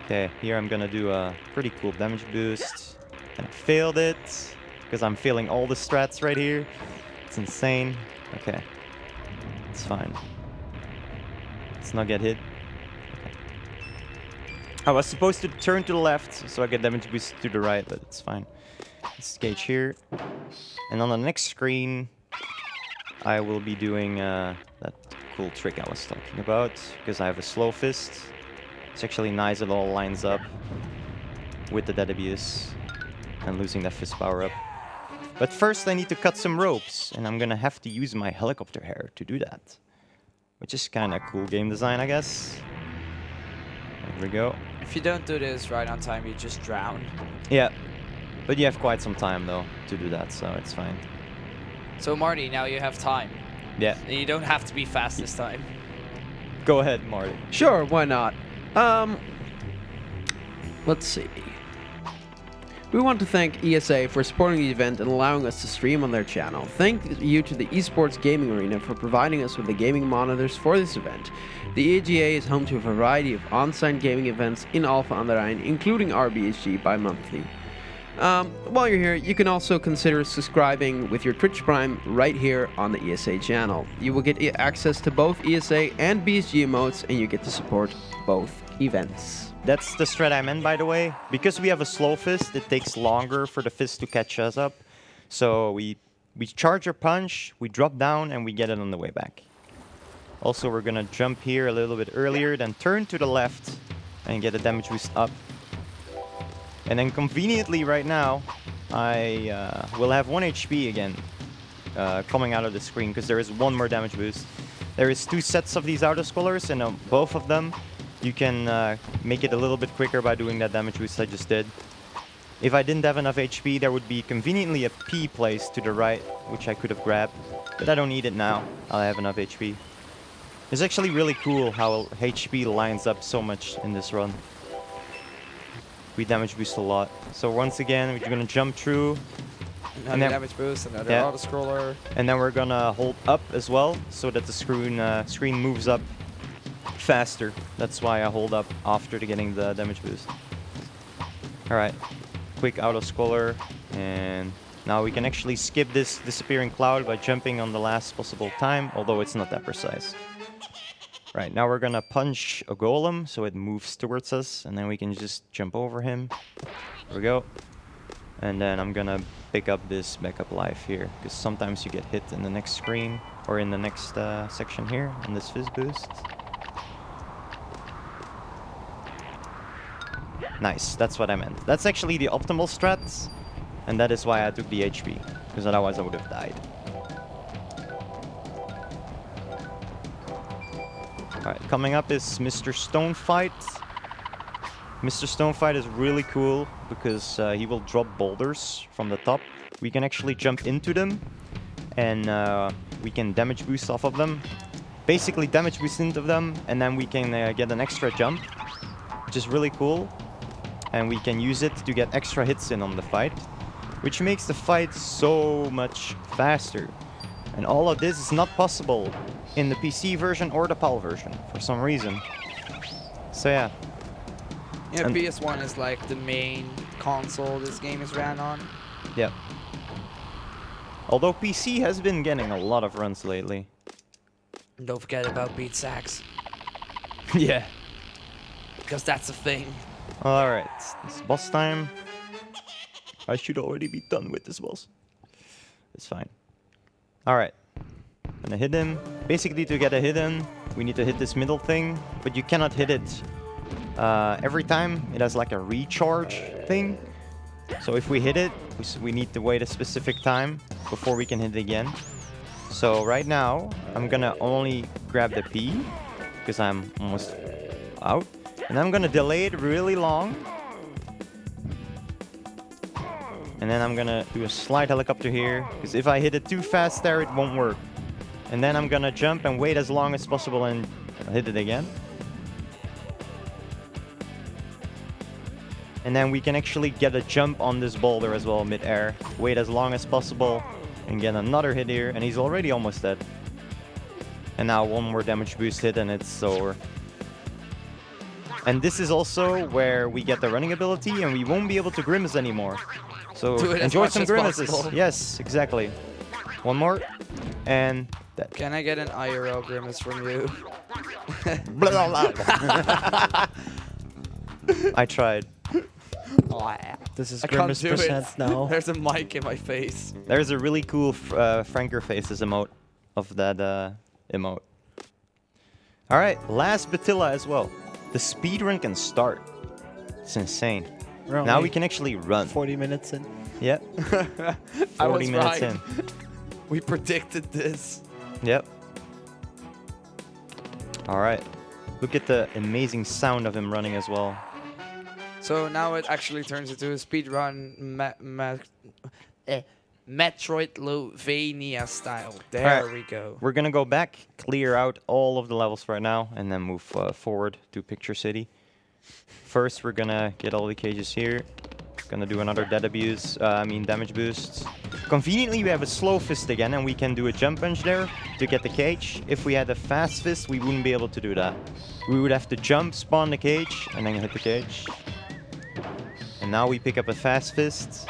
Okay, here I'm gonna do a pretty cool damage boost. And I failed it, because I'm failing all the strats right here. It's insane. Okay, it's fine. Let's not get hit. I was supposed to turn to the left, so I get damage boost to the right, but it's fine. Let's gauge here. And on the next screen, I will be doing that cool trick I was talking about, because I have a slow fist. It's actually nice, it all lines up with the dead abuse and losing that fist power up. But first I need to cut some ropes, and I'm gonna have to use my helicopter hair to do that. Which is kinda cool game design, I guess. There we go. If you don't do this right on time, you just drown. Yeah, but you have quite some time though to do that, so it's fine. So Marty, now you have time. Yeah, And you don't have to be fast this time. go ahead, Marty. Sure, why not? Let's see. We want to thank ESA for supporting the event and allowing us to stream on their channel. Thank you to the Esports Gaming Arena for providing us with the gaming monitors for this event. The EGA is home to a variety of on-site gaming events in Alphen aan de Rijn, including RBHG bi-monthly. While you're here, you can also consider subscribing with your Twitch Prime right here on the ESA channel. You will get access to both ESA and BSG emotes, and you get to support both events. That's the strat I meant, by the way. Because we have a slow fist, it takes longer for the fist to catch us up. So we charge our punch, we drop down, and we get it on the way back. Also, we're gonna jump here a little bit earlier, then turn to the left and get a damage boost up. And then conveniently right now, I will have 1 HP again coming out of the screen because there is one more damage boost. There is 2 sets of these Autoscrollers, and on both of them, you can make it a little bit quicker by doing that damage boost I just did. If I didn't have enough HP, there would be conveniently a P placed to the right, which I could have grabbed. But I don't need it now. I have enough HP. It's actually really cool how HP lines up so much in this run. We damage boost a lot. So once again, we're going to jump through. Another damage boost, another Autoscroller. And then we're going to hold up as well, so that the screen moves up faster. That's why I hold up after getting the damage boost. Alright, quick Autoscroller, and now we can actually skip this disappearing cloud by jumping on the last possible time, although it's not that precise. Right, now we're gonna punch a golem so it moves towards us, and then we can just jump over him. There we go. And then I'm gonna pick up this backup life here, because sometimes you get hit in the next screen, or in the next section here, on this fizz boost. Nice, that's what I meant. That's actually the optimal strat, and that is why I took the HP, because otherwise I would have died. Alright, coming up is Mr. Stonefight. Mr. Stonefight is really cool, because he will drop boulders from the top. We can actually jump into them, and we can damage boost off of them. Basically damage boost into them, and then we can get an extra jump, which is really cool. And we can use it to get extra hits in on the fight, which makes the fight so much faster. And all of this is not possible in the PC version or the PAL version for some reason. So yeah. Yeah, PS1 is like the main console this game is ran on. Yep. Although PC has been getting a lot of runs lately. And don't forget about beat sacks, Yeah. because that's a thing. Alright, it's boss time. I should already be done with this boss. It's fine. Alright. Gonna hit him. Basically, to get a hit in, we need to hit this middle thing, but you cannot hit it every time. It has like a recharge thing. So if we hit it, we need to wait a specific time before we can hit it again. So right now, I'm gonna only grab the P, because I'm almost out. And I'm gonna delay it really long. And then I'm gonna do a slide helicopter here, because if I hit it too fast there, it won't work. And then I'm gonna jump and wait as long as possible and hit it again. And then we can actually get a jump on this boulder as well mid-air. Wait as long as possible and get another hit here, and he's already almost dead. And now one more damage boost hit and it's over. And this is also where we get the running ability, and we won't be able to grimace anymore. So enjoy some grimaces. Yes, exactly. One more, and dead. Can I get an IRL grimace from you? I tried. This is I can't Grimace do percent it. now. There's a mic in my face. There's a really cool Franker Faces emote of that emote. Alright, last Batilla as well. The speedrun can start. It's insane. Now we can actually run. 40 minutes in. Yep. I 40 was minutes right. in. We predicted this. Yep. Alright. Look at the amazing sound of him running as well. So now it actually turns into a speedrun Metroidvania style. There Alright. we go. We're gonna go back, clear out all of the levels right now, and then move forward to Picture City. First, we're gonna get all the cages here. Gonna do another dead abuse, damage boost. Conveniently, we have a slow fist again, and we can do a jump punch there to get the cage. If we had a fast fist, we wouldn't be able to do that. We would have to jump, spawn the cage, and then hit the cage. And now we pick up a fast fist,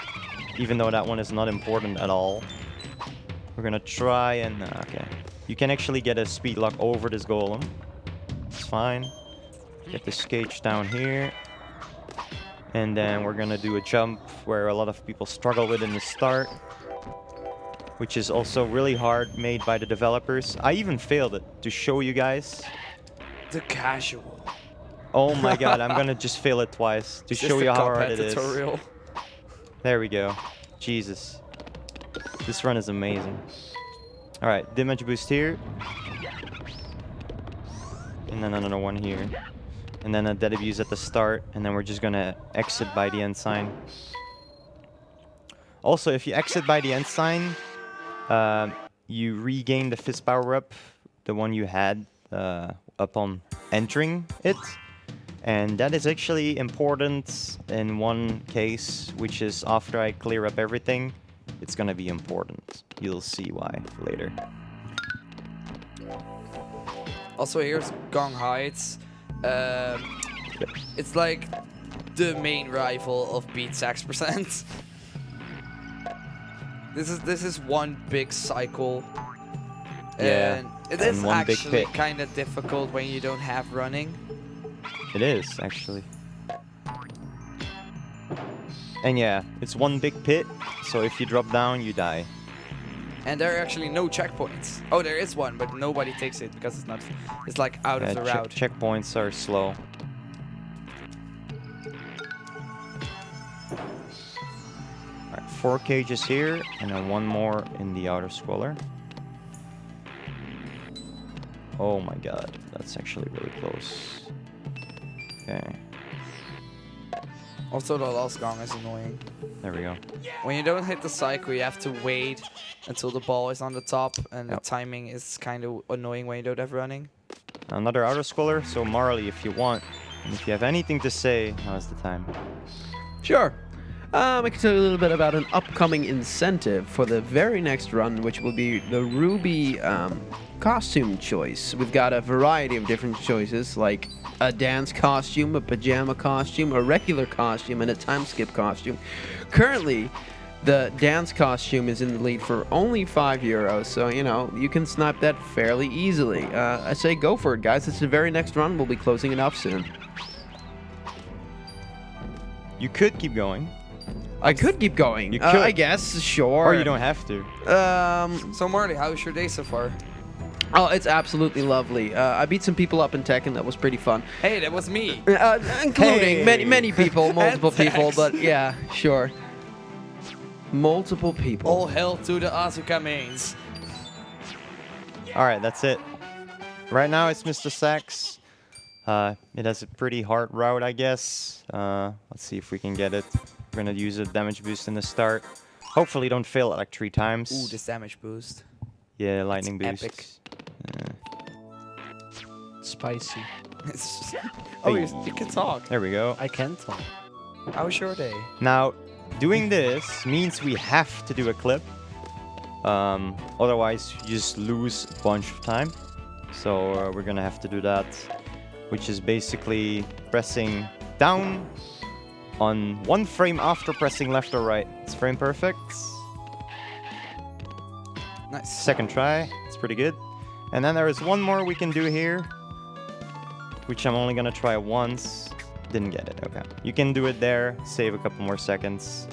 even though that one is not important at all. We're gonna try and... okay. You can actually get a speed lock over this golem. It's fine. Get this cage down here. And then we're gonna do a jump where a lot of people struggle with in the start. Which is also really hard, made by the developers. I even failed it to show you guys. The casual. Oh my god, I'm gonna just fail it twice to show you how hard it is. Tutorial. There we go. Jesus. This run is amazing. Alright, damage boost here. And then another one here. And then a dead abuse at the start. And then we're just gonna exit by the end sign. Also, if you exit by the end sign, you regain the fist power up, the one you had upon entering it. And that is actually important in one case, which is after I clear up everything, it's gonna be important. You'll see why later. Also, here's Gong Heights. It's like the main rival of Beat Sax %. This is one big cycle. Yeah, And it and is one big actually pit. kind of difficult when you don't have running. It is, actually. And yeah, it's one big pit, so if you drop down, you die. And there are actually no checkpoints. Oh, there is one, but nobody takes it because it's not. It's like out of the route. Checkpoints are slow. Alright, 4 cages here, and then one more in the Autoscroller. Oh my god, that's actually really close. Okay, Also, the last gong is annoying. there we go. When you don't hit the cycle, you have to wait until the ball is on the top, and Yep. the timing is kind of annoying when you don't have running. Another Autoscroller, so Marley, if you want, and if you have anything to say, now's the time. Sure. I can tell you a little bit about an upcoming incentive for the very next run, which will be the Ruby costume choice. We've got a variety of different choices, like a dance costume, a pajama costume, a regular costume, and a time skip costume. Currently, the dance costume is in the lead for only €5, so, you know, you can snipe that fairly easily. I say go for it, guys. It's the very next run. We'll be closing it off soon. You could keep going, I could keep going. You could. I guess, sure. or you don't have to. So Marley, how's your day so far? Oh, it's absolutely lovely. I beat some people up in Tekken. That was pretty fun. Hey, that was me. Including Hey. many people, multiple And people, Tex. but yeah, sure. Multiple people. All hell to the Asuka mains. Alright, that's it. Right now it's Mr. Sax. It has a pretty hard route, I guess. Let's see if we can get it. We're gonna use a damage boost in the start. Hopefully don't fail it like 3 times. Ooh, this damage boost. Yeah, lightning boost. epic. Spicy. It's just, oh, Hey. you can talk. There we go. I can talk. How's your day? Now, doing this means we have to do a clip. Otherwise, you just lose a bunch of time. So we're gonna have to do that, which is basically pressing down on 1 frame after pressing left or right. It's frame perfect. Nice. Second try, it's pretty good. And then there is one more we can do here, which I'm only gonna try once. Didn't get it, okay. You can do it there, save a couple more seconds.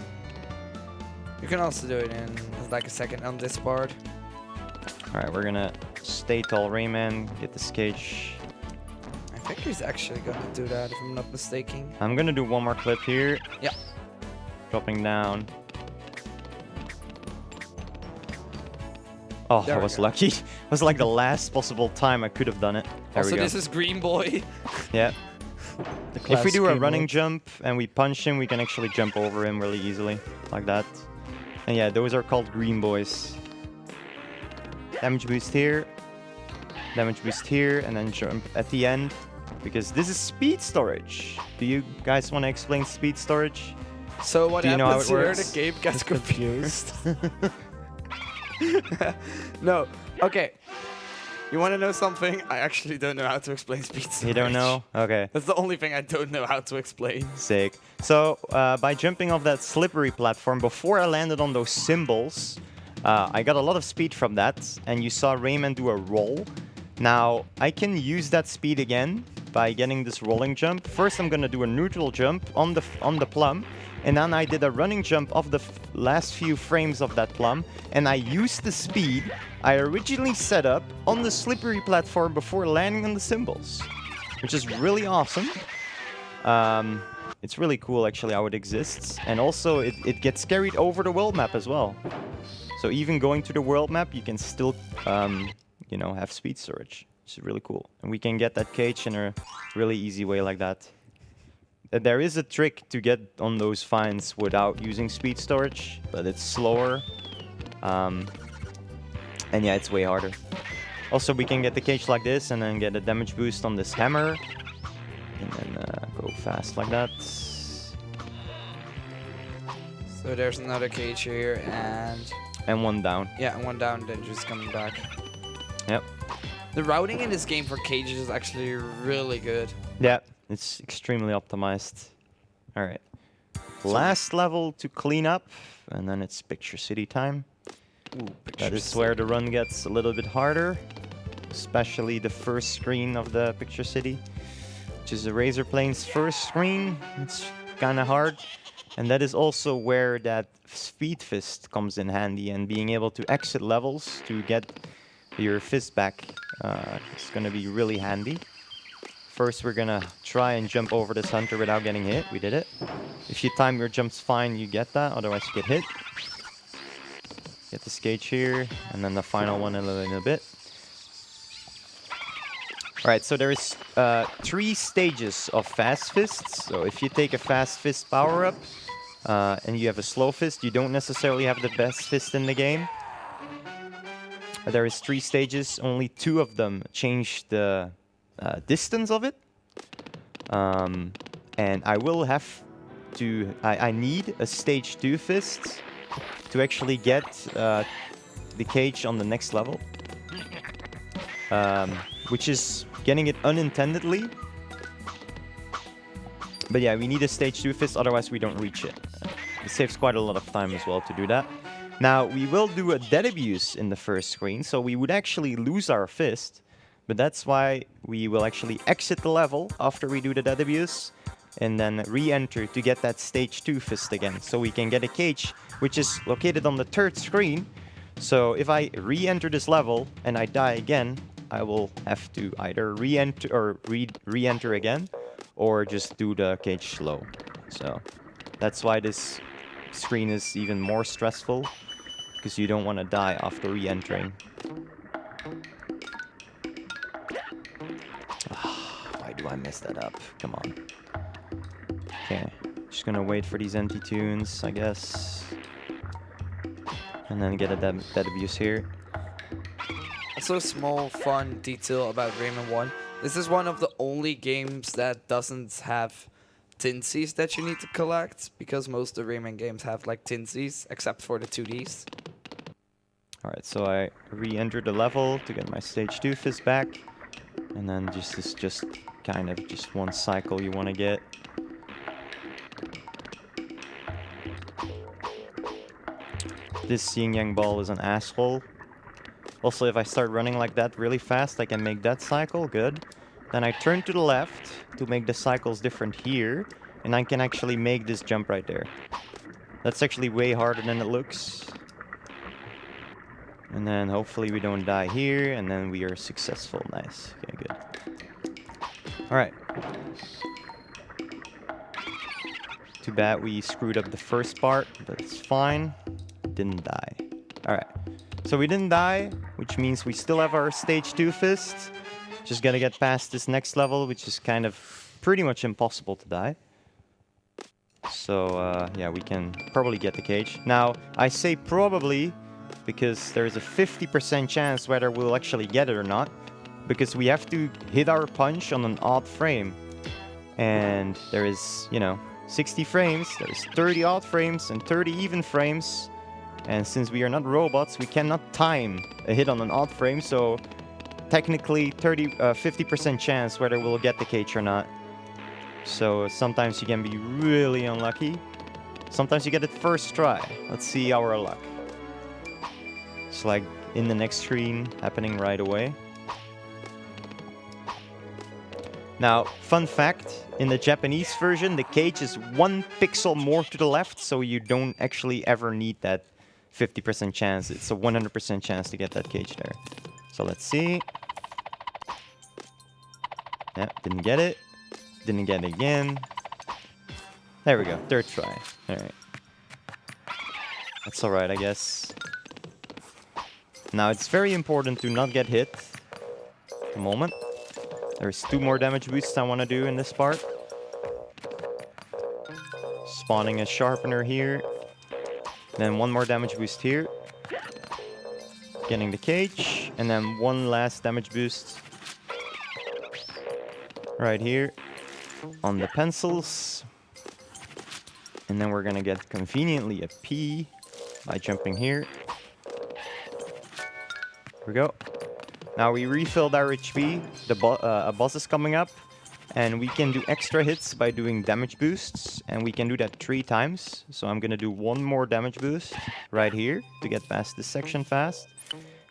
You can also do it in like a second on this part. Alright, we're gonna stay tall Rayman, get this cage. I think he's actually gonna do that if I'm not mistaken. I'm gonna do one more clip here. Yeah. Dropping down. Oh, There I we was go. lucky. It was like the last possible time I could have done it. There Also, we go. this is Green Boy. Yeah. The If we do a classic running mode. jump and we punch him, we can actually jump over him really easily. Like that. And yeah, those are called green boys. Damage boost here. Damage boost here. And then jump at the end. Because this is speed storage. Do you guys want to explain speed storage? So what Do you know how happens it here? works? The game gets confused. Confused. No. Okay. You want to know something? I actually don't know how to explain speed storage. You don't know? Okay. That's the only thing I don't know how to explain. Sick. So, by jumping off that slippery platform, before I landed on those cymbals, I got a lot of speed from that, and you saw Rayman do a roll. Now, I can use that speed again by getting this rolling jump. First, I'm gonna do a neutral jump on the plum, and then I did a running jump off the last few frames of that plum, and I used the speed I originally set up on the slippery platform before landing on the cymbals, which is really awesome. It's really cool actually how it exists, and also it gets carried over the world map as well. So even going to the world map, you can still, you know, have speed storage, which is really cool. And we can get that cage in a really easy way like that. There is a trick to get on those finds without using speed storage, but it's slower. And yeah, it's way harder. Also, we can get the cage like this and then get a damage boost on this hammer. And then go fast like that. So there's another cage here, And one down. yeah, and one down, then just coming back. Yep. The routing in this game for cages is actually really good. Yeah, it's extremely optimized. Alright. Last level to clean up, and then it's Picture City time. Ooh, That is where the run gets a little bit harder, especially the first screen of the Picture City, which is the Razor Plane's first screen. It's kind of hard. And that is also where that Speed Fist comes in handy, and being able to exit levels to get your fist back is going to be really handy. First, we're going to try and jump over this hunter without getting hit. We did it. If you time your jumps fine, you get that. Otherwise, you get hit. Get this cage here, and then the final one in a little bit. Alright, so there's 3 stages of fast fists. So if you take a fast fist power-up, and you have a slow fist, you don't necessarily have the best fist in the game. There is 3 stages, only 2 of them change the distance of it. And I will have to... I need a stage 2 fist to actually get the cage on the next level. Which is getting it unintendedly. But yeah, we need a stage 2 fist, otherwise we don't reach it. It saves quite a lot of time as well to do that. Now, we will do a dead abuse in the first screen, so we would actually lose our fist. But that's why we will actually exit the level after we do the dead abuse, and then re-enter to get that stage 2 fist again. So we can get a cage, which is located on the 3rd screen. So if I re-enter this level and I die again, I will have to either re-enter or re-enter again, or just do the cage slow. So that's why this screen is even more stressful, because you don't want to die after re-entering. Why do I mess that up? Come on. Okay, just gonna wait for these empty tunes, I guess. And then get a dead abuse here. Also, a small fun detail about Rayman 1. This is one of the only games that doesn't have tinsies that you need to collect, because most of the Rayman games have like tinsies, except for the 2Ds. Alright, so I re-entered the level to get my stage 2 fist back. And then this is just kind of just one cycle you want to get. This yin yang ball is an asshole. Also, if I start running like that really fast, I can make that cycle, good. Then I turn to the left to make the cycles different here, and I can actually make this jump right there. That's actually way harder than it looks. And then hopefully we don't die here, and then we are successful. Nice. Okay, good. Alright. Too bad we screwed up the first part, but it's fine. Didn't die. Alright. So we didn't die, which means we still have our stage 2 fist. Just gotta get past this next level, which is kind of pretty much impossible to die. So, yeah, we can probably get the cage. Now, I say probably because there's a 50% chance whether we'll actually get it or not. Because we have to hit our punch on an odd frame. And there is, you know, 60 frames, there's 30 odd frames and 30 even frames. And since we are not robots, we cannot time a hit on an odd frame, so technically 50% chance whether we'll get the cage or not. So sometimes you can be really unlucky. Sometimes you get it first try. Let's see our luck. It's like in the next screen, happening right away. Now, fun fact, in the Japanese version, the cage is 1 pixel more to the left, so you don't actually ever need that 50% chance. It's a 100% chance to get that cage there. So let's see. Yeah, didn't get it. Didn't get it again. There we go, 3rd try. Alright. That's alright, I guess. Now, it's very important to not get hit. A moment. There's 2 more damage boosts I want to do in this part. Spawning a sharpener here. Then 1 more damage boost here. Getting the cage. And then 1 last damage boost. Right here. On the pencils. And then we're gonna get conveniently a P by jumping here. Here we go. Now we refilled our HP, a boss is coming up, and we can do extra hits by doing damage boosts, and we can do that 3 times. So I'm gonna do 1 more damage boost right here to get past this section fast.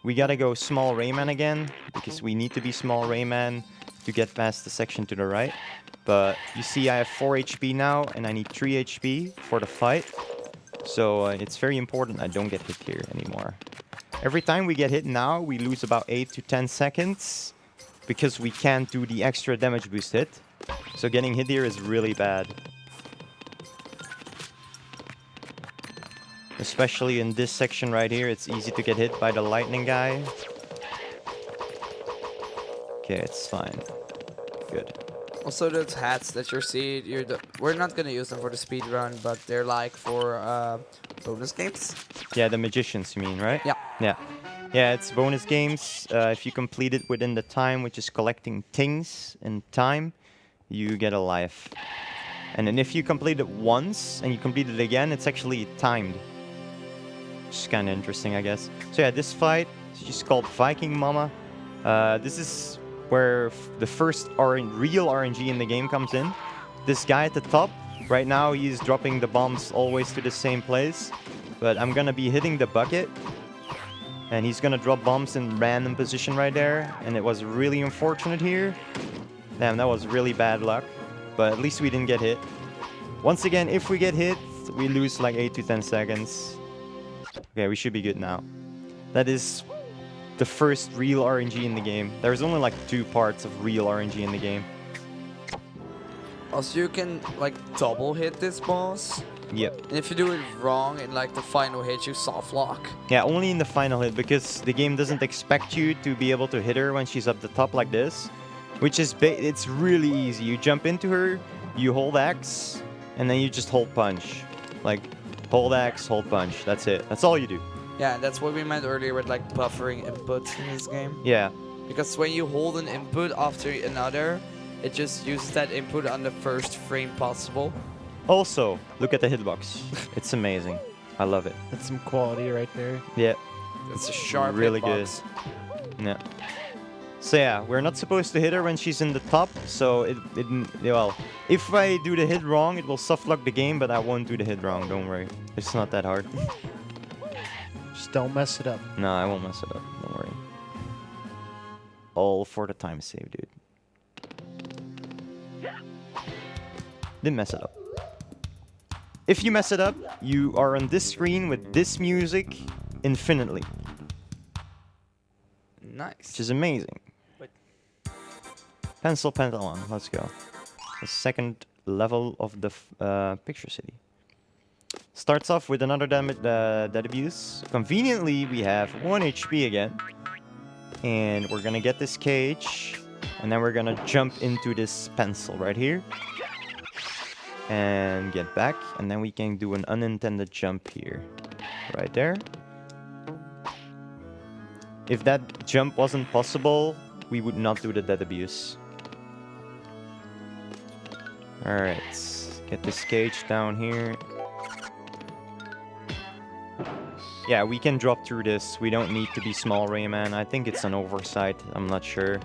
We gotta go small Rayman again, because we need to be small Rayman to get past the section to the right. But you see I have 4 HP now, and I need 3 HP for the fight. So it's very important I don't get hit here anymore. Every time we get hit now, we lose about 8 to 10 seconds because we can't do the extra damage boost hit. So getting hit here is really bad. Especially in this section right here, it's easy to get hit by the lightning guy. Okay, it's fine. Good. Also, those hats that you're seeing, we're not gonna use them for the speed run, but they're like for bonus games. Yeah, the magicians, you mean, right? Yeah. Yeah. Yeah, it's bonus games. If you complete it within the time, which is collecting things in time, you get a life. And then if you complete it once and you complete it again, it's actually timed. Which is kind of interesting, I guess. So yeah, this fight, she's called Viking Mama. This is where the first real RNG in the game comes in. This guy at the top, right now he's dropping the bombs always to the same place. But I'm gonna be hitting the bucket. And he's gonna drop bombs in random position right there. And it was really unfortunate here. Damn, that was really bad luck. But at least we didn't get hit. Once again, if we get hit, we lose like 8 to 10 seconds. Okay, we should be good now. That is the first real RNG in the game. There's only like 2 parts of real RNG in the game. Also, you can like double hit this boss. Yep. And if you do it wrong in like the final hit, you soft lock. Yeah, only in the final hit, because the game doesn't expect you to be able to hit her when she's up the top like this. Which is, it's really easy. You jump into her, you hold X, and then you just hold punch. Like, hold X, hold punch. That's it. That's all you do. Yeah, that's what we meant earlier with like buffering inputs in this game. Yeah. Because when you hold an input after another, it just uses that input on the first frame possible. Also, look at the hitbox. It's amazing. I love it. That's some quality right there. Yeah. It's a sharp really hitbox. good. Yeah. So yeah, we're not supposed to hit her when she's in the top. So well, if I do the hit wrong, it will soft lock the game, but I won't do the hit wrong. Don't worry. It's not that hard. Just don't mess it up. No, I won't mess it up. Don't worry. All for the time save, dude. Didn't mess it up. If you mess it up, you are on this screen with this music infinitely. Nice. Which is amazing. Pencil Pentalon, let's go. The second level of the picture city. Starts off with another dead abuse. Conveniently, we have 1 HP again. And we're gonna get this cage. And then we're gonna jump into this pencil right here. And get back. And then we can do an unintended jump here. Right there. If that jump wasn't possible, we would not do the dead abuse. Alright. Get this cage down here. Yeah, we can drop through this. We don't need to be small, Rayman. I think it's an oversight. I'm not sure.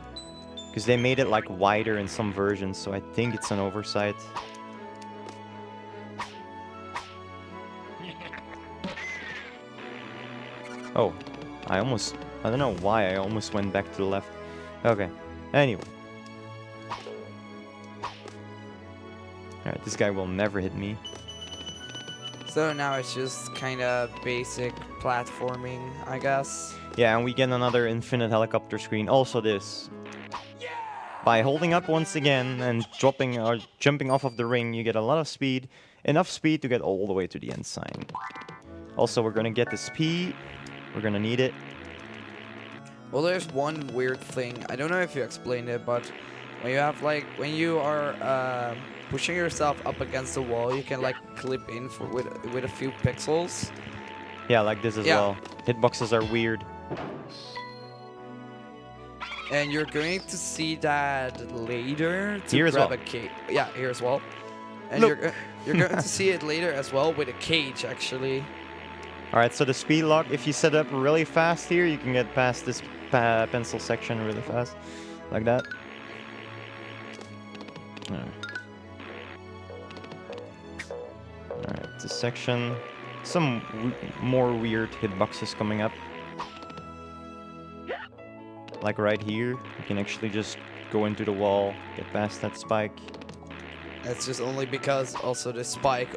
Because they made it like wider in some versions, so I think it's an oversight. Oh, I don't know why I almost went back to the left. Okay, anyway. Alright, this guy will never hit me. So now it's just kind of basic platforming, I guess. Yeah, and we get another infinite helicopter screen. Also this. By holding up once again and dropping or jumping off of the ring, you get a lot of speed. Enough speed to get all the way to the end sign. Also, we're gonna get this P. We're gonna need it. Well, there's one weird thing. I don't know if you explained it, but when you have like when you are pushing yourself up against the wall, you can like clip in with a few pixels. Yeah, like this as well. Hitboxes are weird. And you're going to see that later to Here as grab well. a cage. Yeah, here as well. And Look. you're going to see it later as well with a cage, actually. Alright, so the speed lock, if you set up really fast here, you can get past this pencil section really fast. Like that. Alright, this section. Some more weird hitboxes coming up. Like right here, you can actually just go into the wall, get past that spike. That's just only because also the spike,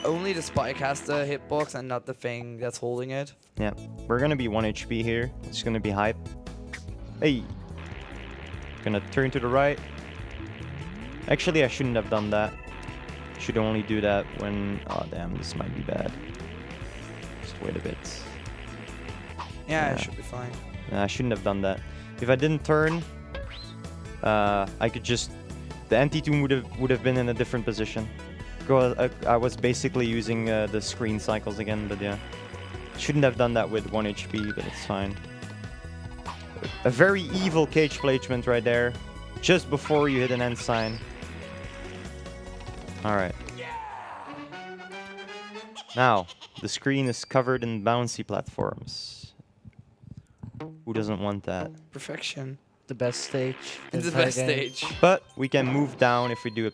only the spike has the hitbox and not the thing that's holding it. Yeah, we're gonna be 1 HP here. It's gonna be hype. Hey! Gonna turn to the right. Actually, I shouldn't have done that. Should only do that when... Oh, damn, this might be bad. Just wait a bit. Yeah, it should be fine. I shouldn't have done that. If I didn't turn, I could just... The anti-tomb would have been in a different position. I was basically using the screen cycles again, but yeah. Shouldn't have done that with 1 HP, but it's fine. A very evil cage placement right there. Just before you hit an end sign. Alright. Now, the screen is covered in bouncy platforms. Who doesn't want that? Perfection. The best stage. It's the entire best game. stage. But we can move down if we do a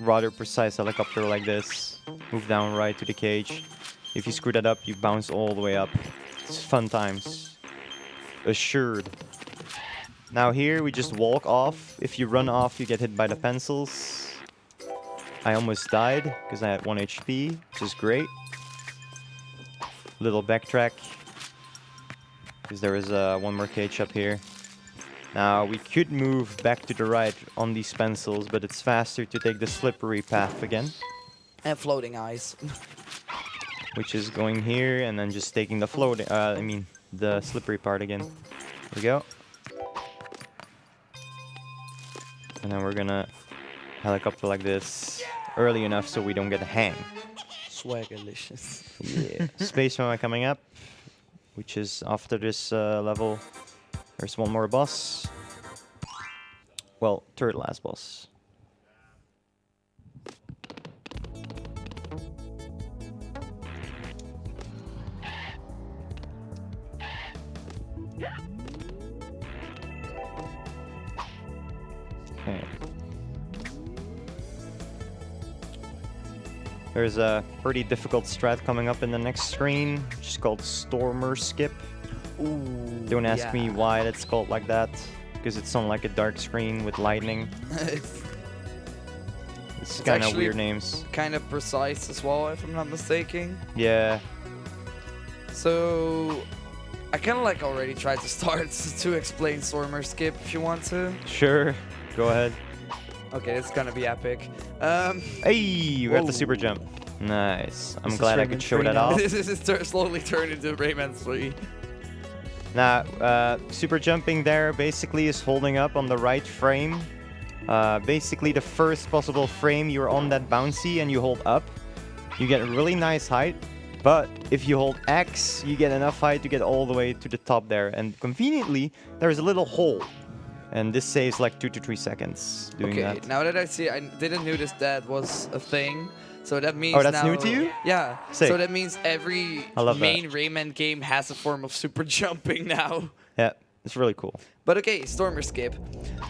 rather precise helicopter like this. Move down right to the cage. If you screw that up, you bounce all the way up. It's fun times. Assured. Now here, we just walk off. If you run off, you get hit by the pencils. I almost died because I had 1 HP, which is great. Little backtrack. Because there is one more cage up here. Now, we could move back to the right on these pencils, but it's faster to take the slippery path again. And floating eyes. Which is going here and then just taking the floating, the slippery part again. Here we go. And then we're gonna helicopter like this early enough so we don't get a hang. Swaggerlicious. Yeah. Space Mama coming up, which is after this level. There's one more boss. Well, third last boss. Okay. There's a pretty difficult strat coming up in the next screen, which is called Stormer Skip. Ooh. Don't ask me why that's called like that, because it's on like a dark screen with lightning. It's kind of weird names. Kind of precise as well, if I'm not mistaken. Yeah. So, I kind of like already tried to start to explain Stormer Skip if you want to. Sure. Go ahead. Okay, it's gonna be epic. Hey, we got the super jump. Nice. I'm glad I could show that off. This is slowly turned into Rayman 3. Now, super jumping there basically is holding up on the right frame. Basically, the first possible frame you're on that bouncy and you hold up, you get a really nice height. But if you hold X, you get enough height to get all the way to the top there. And conveniently, there's a little hole. And this saves like 2 to 3 seconds doing Okay, that. now that I see, I didn't notice that was a thing. So that means Oh, that's now, new to you? Yeah. Sick. So that means every I love that. main Rayman game has a form of super jumping now. Yeah, it's really cool. But okay, Stormer skip.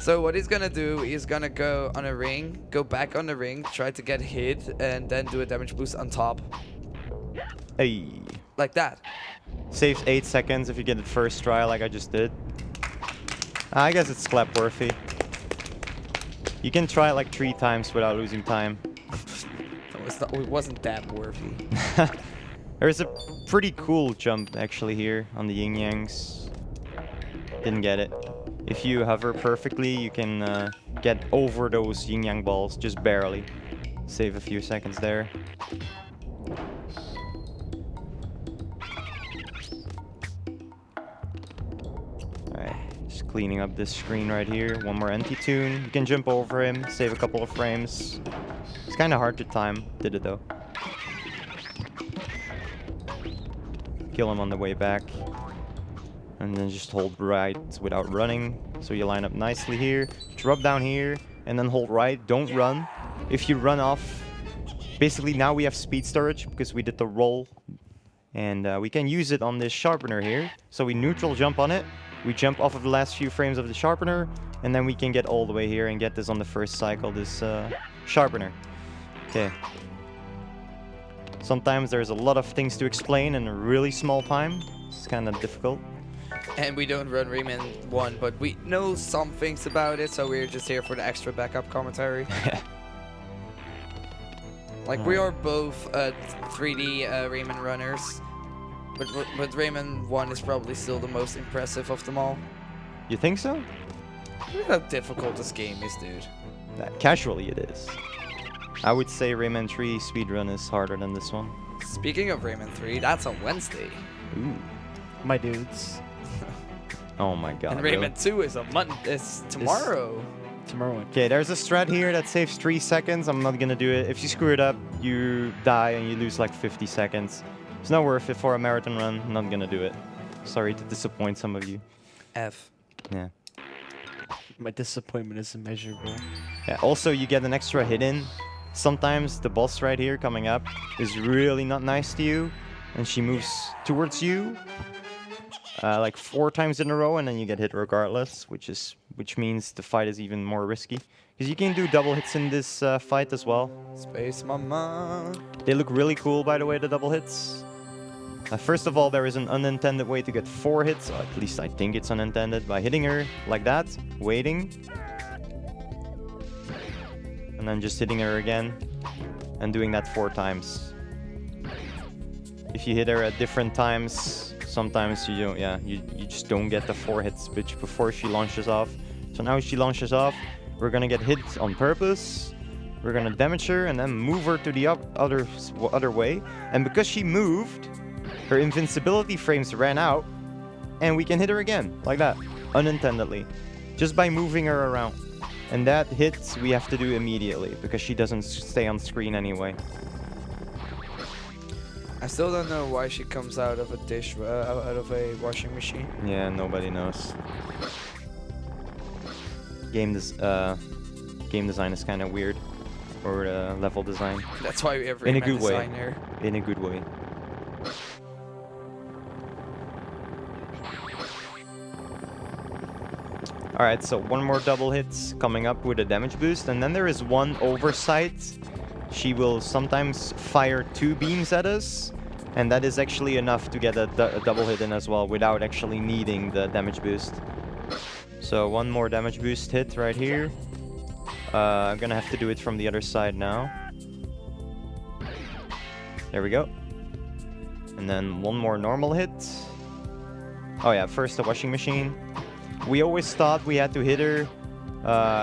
So what he's gonna do, he's gonna go on a ring, go back on the ring, try to get hit, and then do a damage boost on top. Hey. Like that. Saves 8 seconds if you get it first try like I just did. I guess it's clap worthy. You can try it like 3 times without losing time. It wasn't that worthy. There's a pretty cool jump actually here on the yin yangs. Didn't get it. If you hover perfectly, you can get over those yin yang balls, just barely. Save a few seconds there. Alright, just cleaning up this screen right here. One more empty tune. You can jump over him, save a couple of frames. It's kind of hard to time. Did it though. Kill him on the way back. And then just hold right without running. So you line up nicely here. Drop down here. And then hold right. Don't run. If you run off... Basically now we have speed storage because we did the roll. And we can use it on this sharpener here. So we neutral jump on it. We jump off of the last few frames of the sharpener. And then we can get all the way here and get this on the first cycle, this sharpener. Okay. Sometimes there's a lot of things to explain in a really small time. It's kind of difficult. And we don't run Rayman 1, but we know some things about it, so we're just here for the extra backup commentary. Like, we are both 3D Rayman runners, but Rayman 1 is probably still the most impressive of them all. You think so? Look how difficult this game is, dude. Casually it is. I would say Rayman 3 speedrun is harder than this one. Speaking of Rayman 3, that's on Wednesday. Ooh. My dudes. Oh my god. And really? Rayman 2 is tomorrow. Tomorrow. Okay, there's a strat here that saves 3 seconds. I'm not gonna do it. If you screw it up, you die and you lose like 50 seconds. It's not worth it for a marathon run. I'm not gonna do it. Sorry to disappoint some of you. F. Yeah. My disappointment is immeasurable. Yeah. Also, you get an extra hit in. Sometimes the boss right here coming up is really not nice to you, and she moves towards you like 4 times in a row, and then you get hit regardless, which means the fight is even more risky. Because you can do double hits in this fight as well. Space Mama. They look really cool, by the way, the double hits. First of all, there is an unintended way to get 4 hits, or at least I think it's unintended, by hitting her like that, waiting. And then just hitting her again, and doing that 4 times. If you hit her at different times, sometimes you don't, you just don't get the 4 hits before she launches off. So now she launches off, we're gonna get hit on purpose. We're gonna damage her and then move her to the other way. And because she moved, her invincibility frames ran out, and we can hit her again, like that, unintendedly, just by moving her around. And that hit we have to do immediately, because she doesn't stay on screen anyway. I still don't know why she comes out of a out of a washing machine. Yeah, nobody knows. Game design is kind of weird, or level design. That's why we have Rayman In a good way. designer. In a good way. Alright, so one more double hit coming up with a damage boost, and then there is one oversight. She will sometimes fire 2 beams at us, and that is actually enough to get a double hit in as well without actually needing the damage boost. So one more damage boost hit right here. I'm gonna have to do it from the other side now. There we go. And then one more normal hit. Oh yeah, first the washing machine. We always thought we had to hit her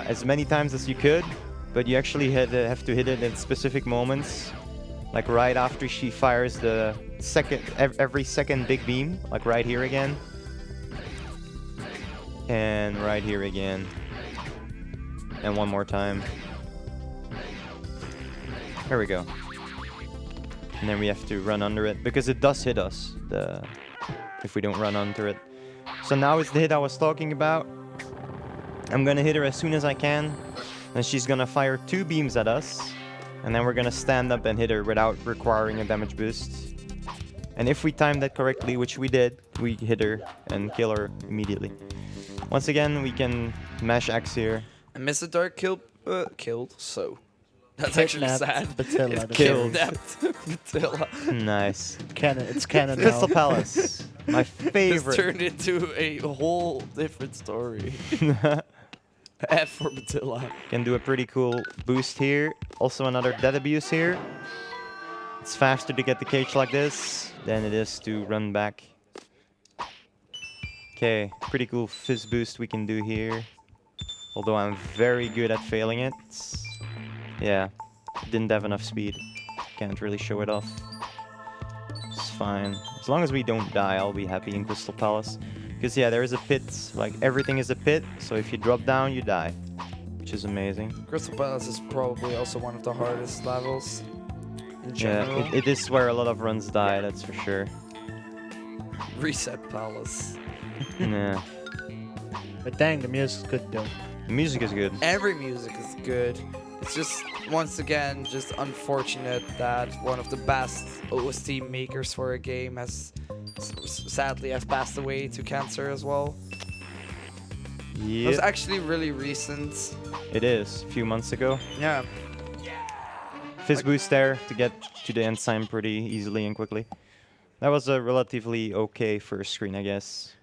as many times as you could, but you actually have to hit it in specific moments. Like right after she fires the every second big beam, like right here again. And right here again. And one more time. There we go. And then we have to run under it, because it does hit us if we don't run under it. So now is the hit I was talking about. I'm gonna hit her as soon as I can. And she's gonna fire 2 beams at us. And then we're gonna stand up and hit her without requiring a damage boost. And if we time that correctly, which we did, we hit her and kill her immediately. Once again, we can mash X here. And Mr. Dark killed, so that's actually sad. Batilla. It's Killed. kidnapped Batilla. Nice. Canon. It's canon Crystal now. Palace. My This favorite. turned into a whole different story. F for Batilla. Can do a pretty cool boost here. Also another death abuse here. It's faster to get the cage like this than it is to run back. Okay, pretty cool fizz boost we can do here. Although I'm very good at failing it. Yeah, didn't have enough speed. Can't really show it off. It's fine. As long as we don't die, I'll be happy in Crystal Palace. Because yeah, there is a pit. Like everything is a pit. So if you drop down, you die. Which is amazing. Crystal Palace is probably also one of the hardest levels in Yeah, general. it is where a lot of runs die, that's for sure. Reset Palace. Yeah. But dang, the music's good though. The music is good. Every music is good. It's just, once again, just unfortunate that one of the best OST makers for a game has sadly have passed away to cancer as well. It was Yeah, actually really recent. it is. A few months ago. Yeah. Fizz boost there to get to the end sign pretty easily and quickly. That was a relatively okay first screen, I guess.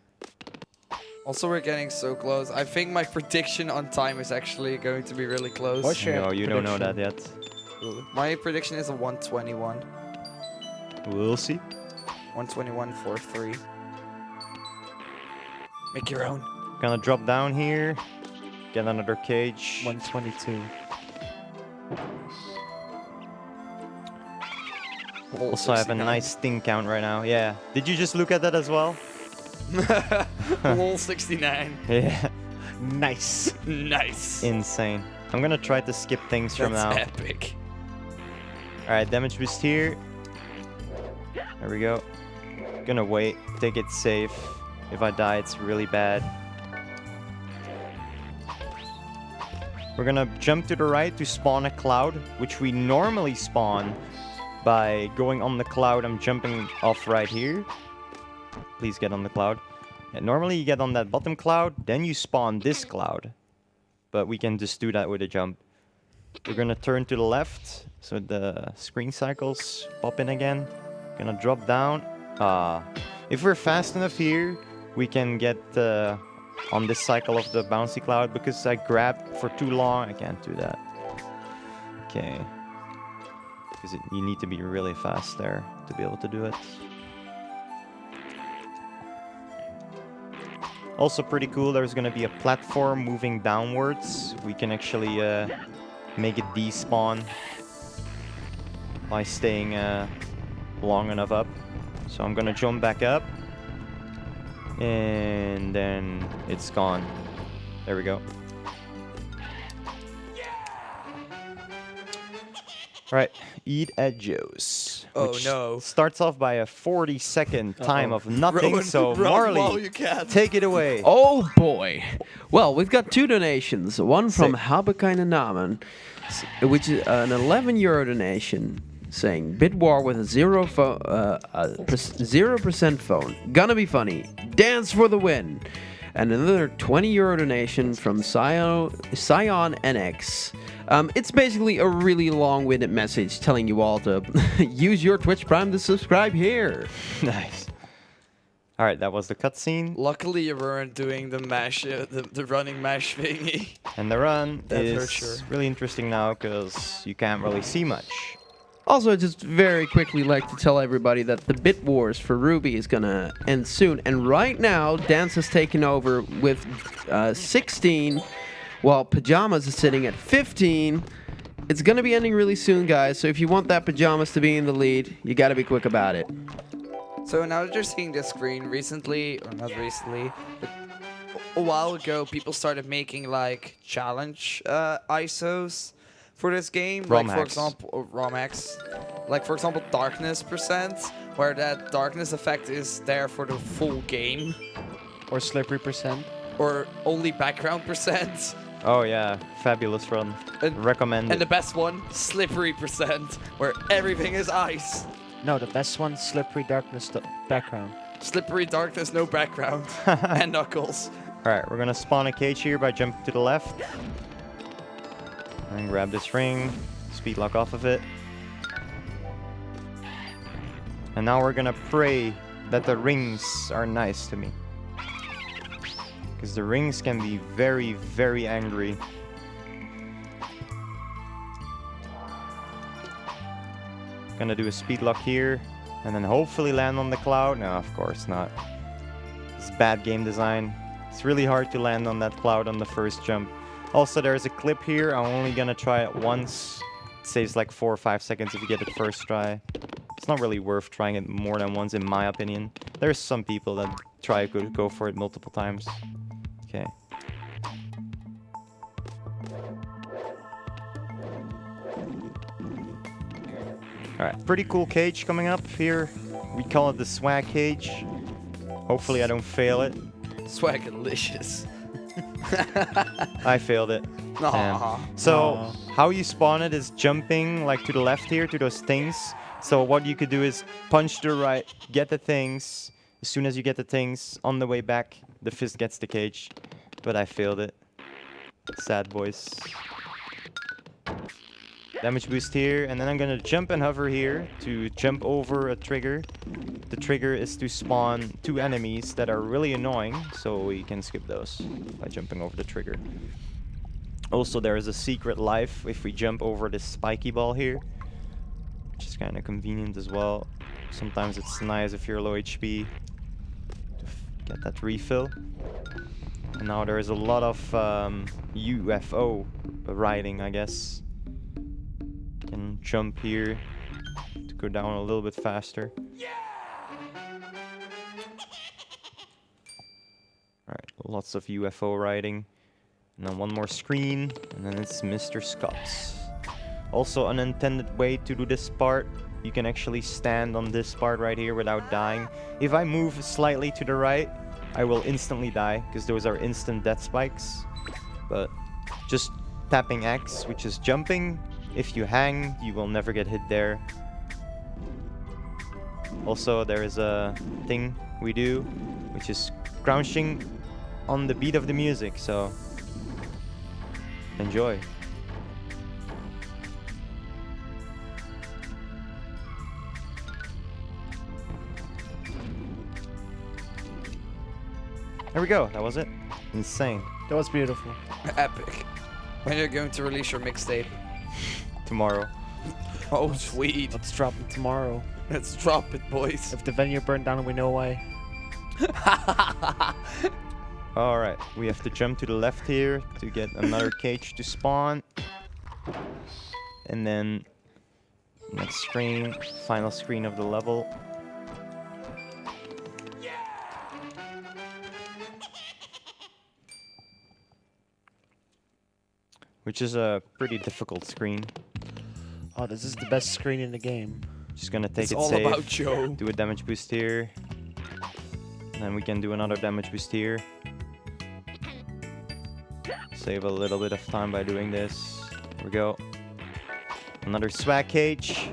Also, we're getting so close. I think my prediction on time is actually going to be really close. What's your No, you don't know that prediction? yet. My prediction is a 121. We'll see. 121.43. Make your own. Gonna drop down here. Get another cage. 122. Also have a nice sting count right now. Yeah. Did you just look at that as well? Lol 69. Yeah. Nice. Nice. Insane. I'm gonna try to skip things from That's now. epic. Alright, damage boost here. There we go. Gonna wait, take it safe. If I die, it's really bad. We're gonna jump to the right to spawn a cloud, which we normally spawn by going on the cloud. I'm jumping off right here. Please get on the cloud. And normally you get on that bottom cloud, then you spawn this cloud. But we can just do that with a jump. We're gonna turn to the left, so the screen cycles pop in again. Gonna drop down. If we're fast enough here, we can get on this cycle of the bouncy cloud. Because I grabbed for too long, I can't do that. Okay. Because you need to be really fast there to be able to do it. Also pretty cool, there's gonna be a platform moving downwards. We can actually make it despawn by staying long enough up. So I'm gonna jump back up. And then it's gone. There we go. Right, eat at Joe's. Oh, which no. Starts off by a 40-second time of nothing. So run while Marley, you can. take it away. Oh boy. Well, we've got 2 donations. One from Habekainen Namen, which is an 11 euro donation, saying Bid War with a 0% phone. Gonna be funny. Dance for the win. And another 20 euro donation from Scion NX. It's basically a really long-winded message telling you all to use your Twitch Prime to subscribe here. Nice. All right, that was the cutscene. Luckily, you weren't doing the mash, the running mash thingy. And the run That is hurt sure. really interesting now because you can't really see much. Also, just very quickly like to tell everybody that the Bit Wars for Ruby is gonna end soon. And right now, Dance has taken over with 16, while Pajamas is sitting at 15. It's gonna be ending really soon, guys. So if you want that Pajamas to be in the lead, you gotta be quick about it. So now that you're seeing this screen, recently, or not recently, but a while ago, people started making like challenge ISOs for this game. ROM like for hacks. example, ROM hacks. Like for example, darkness %, where that darkness effect is there for the full game. Or slippery percent. or only background percent. Oh yeah, fabulous run. Recommend And the it. best one, slippery percent, where everything is ice. No, the best one, slippery darkness background. Slippery darkness, no background. And Knuckles. Alright, we're gonna spawn a cage here by jumping to the left. And grab this ring, speed lock off of it. And now we're gonna pray that the rings are nice to me. Because the rings can be very, very angry. Gonna do a speed lock here, and then hopefully land on the cloud. No, of course not. It's bad game design. It's really hard to land on that cloud on the first jump. Also, there's a clip here. I'm only gonna try it once. It saves like 4 or 5 seconds if you get it first try. It's not really worth trying it more than once, in my opinion. There's some people that try to go for it multiple times. Okay. Alright, pretty cool cage coming up here. We call it the swag cage. Hopefully I don't fail it. Swagalicious. I failed it. Aw. So how you spawn it is jumping like to the left here to those things. So what you could do is punch to the right, get the things. As soon as you get the things, on the way back, the fist gets the cage. But I failed it. Sad boys. Damage boost here, and then I'm gonna jump and hover here to jump over a trigger. The trigger is to spawn 2 enemies that are really annoying, so we can skip those by jumping over the trigger. Also, there is a secret life if we jump over this spiky ball here, which is kind of convenient as well. Sometimes it's nice if you're low HP to get that refill. And now there is a lot of UFO riding, I guess. Can jump here to go down a little bit faster. Alright, lots of UFO riding. And then one more screen, and then it's Mr. Scott's. Also, an unintended way to do this part, you can actually stand on this part right here without dying. If I move slightly to the right, I will instantly die, because those are instant death spikes. But just tapping X, which is jumping, if you hang, you will never get hit there. Also, there is a thing we do, which is crouching on the beat of the music, so enjoy. There we go, that was it. Insane. That was beautiful. Epic. When are you going to release your mixtape? Tomorrow. Oh, sweet. Let's drop it tomorrow. Let's drop it, boys. If the venue burned down, we know why. Alright, we have to jump to the left here to get another cage to spawn. And then next screen, final screen of the level. Which is a pretty difficult screen. Oh, this is the best screen in the game. Just gonna take It's it all safe. about Joe. Do a damage boost here. And then we can do another damage boost here. Save a little bit of time by doing this. There we go. Another swag cage.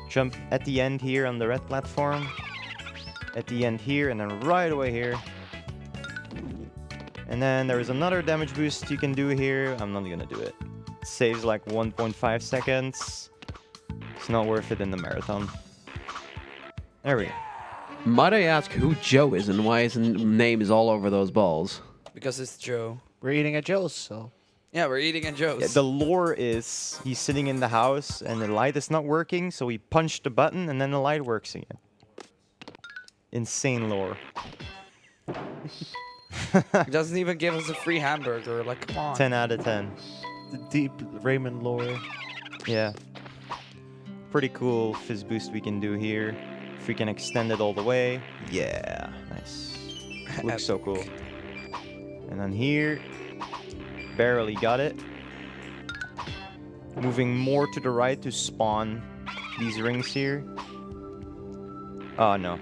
Jump at the end here on the red platform. At the end here, and then right away here. And then there is another damage boost you can do here. I'm not gonna do it. It saves like 1.5 seconds. It's not worth it in the marathon. There we go. Might I ask who Joe is and why his name is all over those balls? Because it's Joe. We're eating at Joe's, so. Yeah, we're eating at Joe's. Yeah, the lore is he's sitting in the house and the light is not working, so he punched the button and then the light works again. Insane lore. He doesn't even give us a free hamburger. Like, come on. 10 out of 10. The deep Rayman lore. Yeah. Pretty cool fizz boost we can do here. If we can extend it all the way. Yeah, nice. Looks so cool. And then here, barely got it. Moving more to the right to spawn these rings here. Oh no,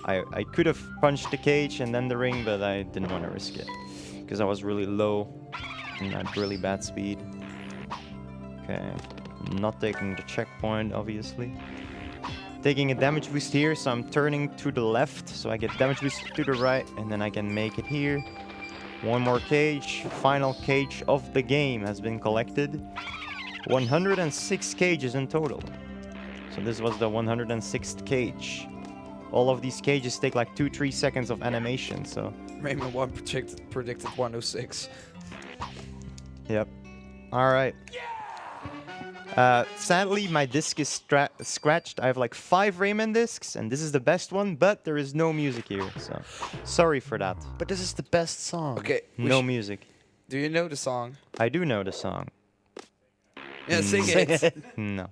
I could have punched the cage and then the ring, but I didn't want to risk it. because I was really low and at really bad speed. Okay, not taking the checkpoint, obviously. Taking a damage boost here, so I'm turning to the left, so I get damage boost to the right, and then I can make it here. One more cage. Final cage of the game has been collected. 106 cages in total. So this was the 106th cage. All of these cages take like 2-3 seconds of animation, so... Rayman 1 predicted 106. Yep. Alright. Sadly, my disc is scratched. I have like 5 Rayman discs, and this is the best one, but there is no music here, so... Sorry for that. But this is the best song. Okay. No music. Do you know the song? I do know the song. Yeah, sing it. No.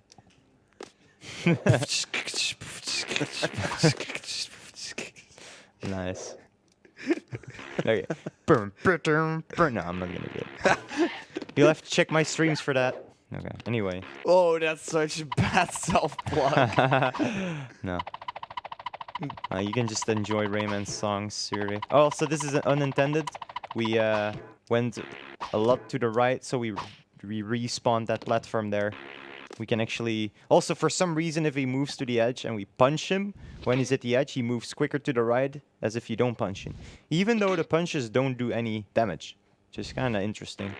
Nice. Okay. No, I'm not gonna do it. You'll have to check my streams for that. Okay. Anyway. Oh, that's such a bad self-plug. No. You can just enjoy Rayman's songs, Siri. Oh, so this is unintended. We went a lot to the right, so we respawned that platform there. We can actually... Also, for some reason, if he moves to the edge and we punch him, when he's at the edge, he moves quicker to the right, as if you don't punch him. Even though the punches don't do any damage. Which is kind of interesting.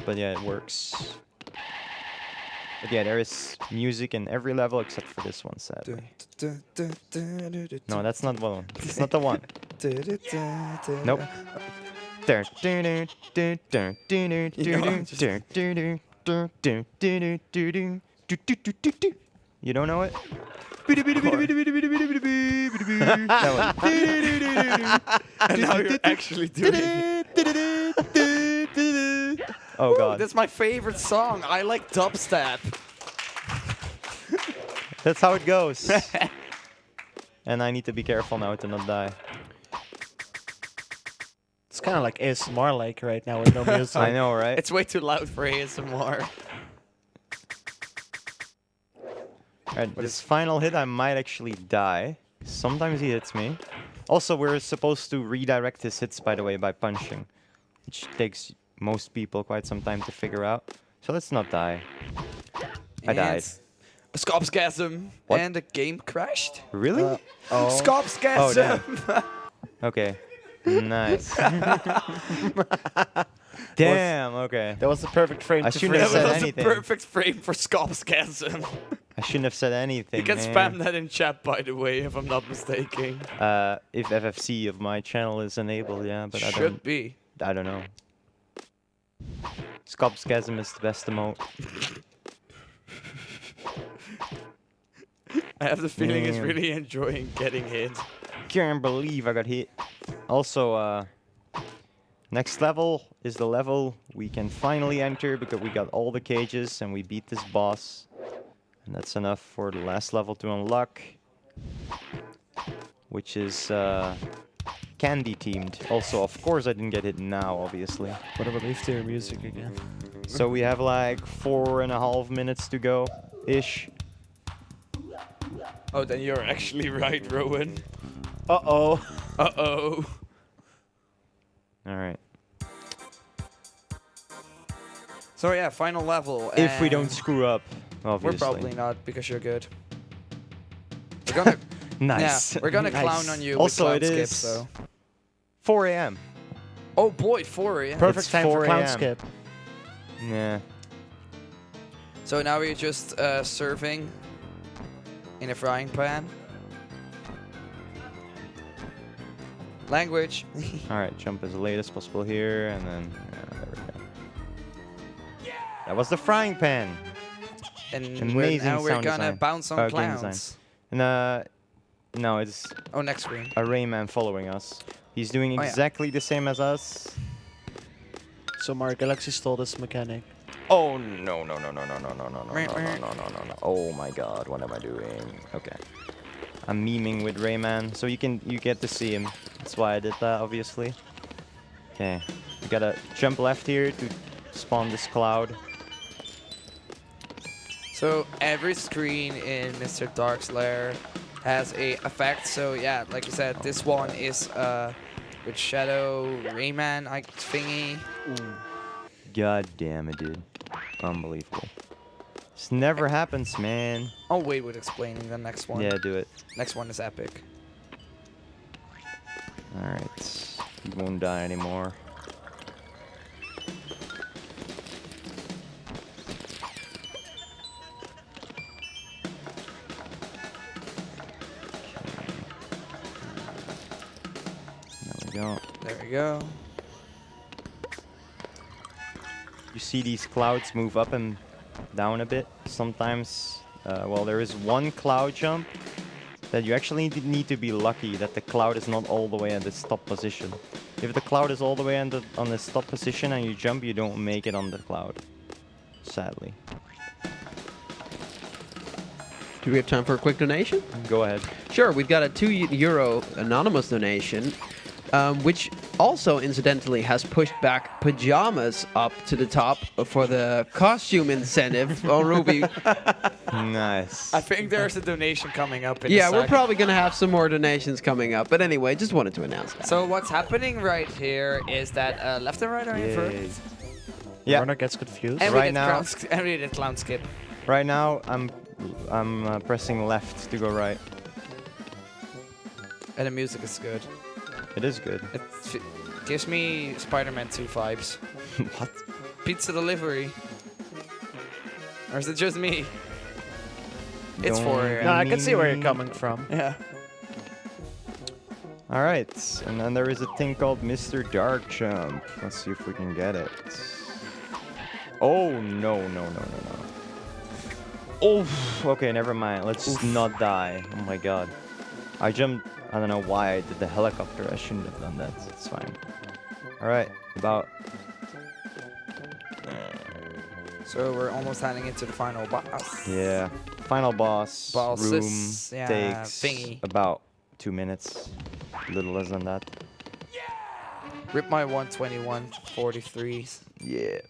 But yeah, it works. But yeah, there is music in every level except for this one, sadly. No, that's not one. It's not the one. Nope. You don't know it? And now you're actually doing it. Oh god. That's my favorite song. I like dubstep. That's how it goes. And I need to be careful now to not die. It's kind of like ASMR like right now with no music. I know, right? It's way too loud for ASMR. Alright, this final hit I might actually die. Sometimes he hits me. Also, we're supposed to redirect his hits, by the way, by punching. Which takes most people quite some time to figure out. So let's not die. I died. A scopsgasm. What? And the game crashed. Really? Oh. Scopsgasm. Oh, okay. Nice. Damn, okay. That was the perfect frame I to shouldn't have freeze said it. That's anything. a perfect frame for scopsgasm. I shouldn't have said anything. You can man. spam that in chat, by the way, if I'm not mistaken. If FFC of my channel is enabled, yeah, but Should be. I don't know. Scopsgasm is the best emote. I have the feeling he's Man. really enjoying getting hit. Can't believe I got hit. Also, next level is the level we can finally enter because we got all the cages and we beat this boss. And that's enough for the last level to unlock. Which is candy themed. Also, of course I didn't get hit now, obviously. What a relief to hear music again. So we have like 4.5 minutes to go, ish. Oh, then you're actually right, Rowan. Uh-oh. Uh-oh. Alright. So yeah, final level. If we and don't screw up, obviously. We're probably not, because you're good. We're gonna... Nice. Yeah, we're gonna Nice. clown on you Also, with it clown is skip, so... 4 a.m. Oh boy, 4 a.m. Perfect It's time for 4 clown a.m. skip. Yeah. So now we're just serving in a frying pan. Language. Alright, jump as late as possible here, and then... there we go. That was the frying pan! And Amazing now we're sound gonna design. bounce on Game clowns. design. And no, it's Oh, next screen. a Rayman following us. He's doing Oh, yeah. exactly the same as us. So Mario Galaxy stole this mechanic. Oh no no no no no no no no no no no no no no no! Oh my god, what am I doing? Okay, I'm memeing with Rayman, so you get to see him. That's why I did that, obviously. Okay, you gotta jump left here to spawn this cloud. So every screen in Mr. Dark's lair has a effect. So yeah, like you said, this one is with Shadow, Rayman, thingy. God damn it, dude. Unbelievable. This never happens, man. I'll wait with explaining the next one. Yeah, do it. Next one is epic. Alright. You won't die anymore. Go. There we go. You see these clouds move up and down a bit sometimes. Well, there is one cloud jump that you actually need to be lucky that the cloud is not all the way at the stop position. If the cloud is all the way on the stop position and you jump, you don't make it on the cloud. Sadly. Do we have time for a quick donation? Go ahead. Sure, we've got a €2 anonymous donation, which also incidentally has pushed back pajamas up to the top for the costume incentive on Ruby. Nice. I think there's a donation coming up in a Yeah, sec. we're probably going to have some more donations coming up. But anyway, just wanted to announce that. So what's happening right here is that left and right are inverted. Yeah. Runner gets confused. And Right now- we did clown skip. Right now, I'm pressing left to go right. And the music is good. It is good. It gives me Spider-Man 2 vibes. What? Pizza delivery. Or is it just me? It's for Don't No, I can see where you're mean- coming from. yeah. All right, and then there is a thing called Mr. Dark Jump. Let's see if we can get it. Oh, no. Oh, okay, never mind. Let's not die. Oh my god. I jumped. I don't know why I did the helicopter. I shouldn't have done that. It's fine. All right, about. So we're almost heading into the final boss. Yeah. Final boss Bosses, room yeah, takes thingy. about 2 minutes. A little less than that. Rip my 121 43s. Yeah.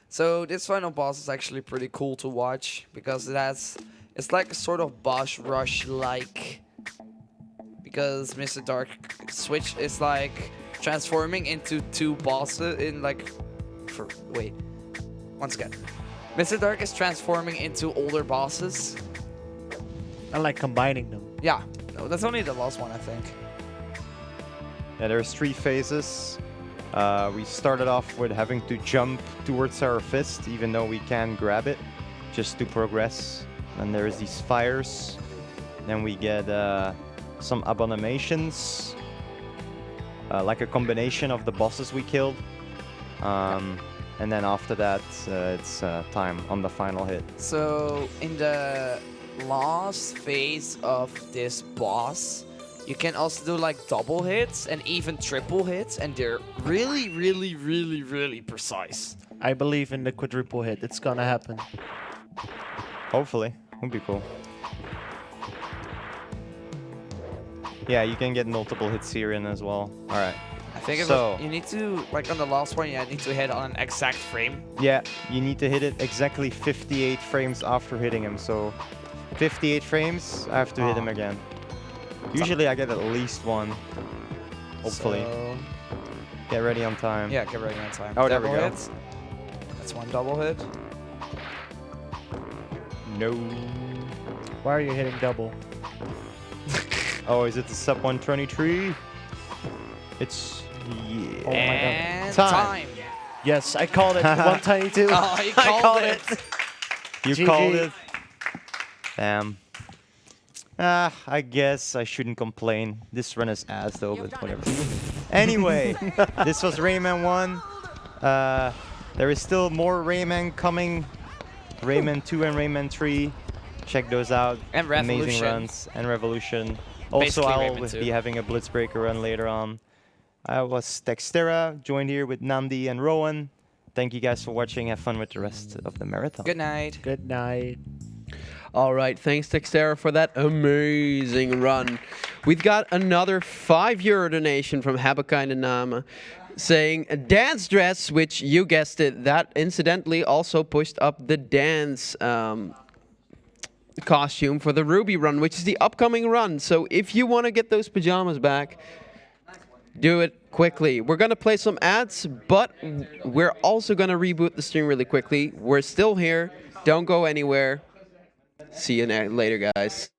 So this final boss is actually pretty cool to watch because it's like a sort of boss rush like, because Mr. Dark Switch is like transforming into two bosses in like, wait, once again. Mr. Dark is transforming into older bosses. I like combining them. Yeah, no, that's only the last one I think. Yeah, there's 3 phases. We started off with having to jump towards our fist, even though we can grab it, just to progress. And there's these fires. Then we get some abominations, like a combination of the bosses we killed. And then after that, it's time on the final hit. So in the last phase of this boss, you can also do like double hits and even triple hits, and they're really, really, really, really precise. I believe in the quadruple hit. It's gonna happen. Hopefully, would be cool. Yeah, you can get multiple hits here in as well. All right. I think So- you need to, like on the last one, you need to hit on an exact frame. Yeah, you need to hit it exactly 58 frames after hitting him. So 58 frames, I have to hit him again. Usually I get at least one. Hopefully. So, Get ready on time. yeah, get ready on time. Oh, there we Double go. hits. That's one double hit. No. Why are you hitting double? Oh, is it the sub 123? It's yeah. Oh my god. And Time. Yes, I called it. 122. Oh, you I called it. You GG. called it. Damn. I guess I shouldn't complain. This run is ass though, but whatever. Anyway, this was Rayman 1. There is still more Rayman coming. Rayman 2 and Rayman 3. Check those out. And Amazing Revolution. runs. And Revolution. Also, Basically I'll Rayman 2. be having a Blitzbreaker run later on. I was Textera, joined here with Nandi and Rowan. Thank you guys for watching. Have fun with the rest of the marathon. Good night. Good night. All right, thanks Textera for that amazing run. We've got another €5 donation from Habakkuk Nama saying a dance dress, which you guessed it, that incidentally also pushed up the dance costume for the Ruby run, which is the upcoming run. So if you want to get those pajamas back, Do it quickly. We're going to play some ads, but we're also going to reboot the stream really quickly. We're still here. Don't go anywhere. See you later, guys.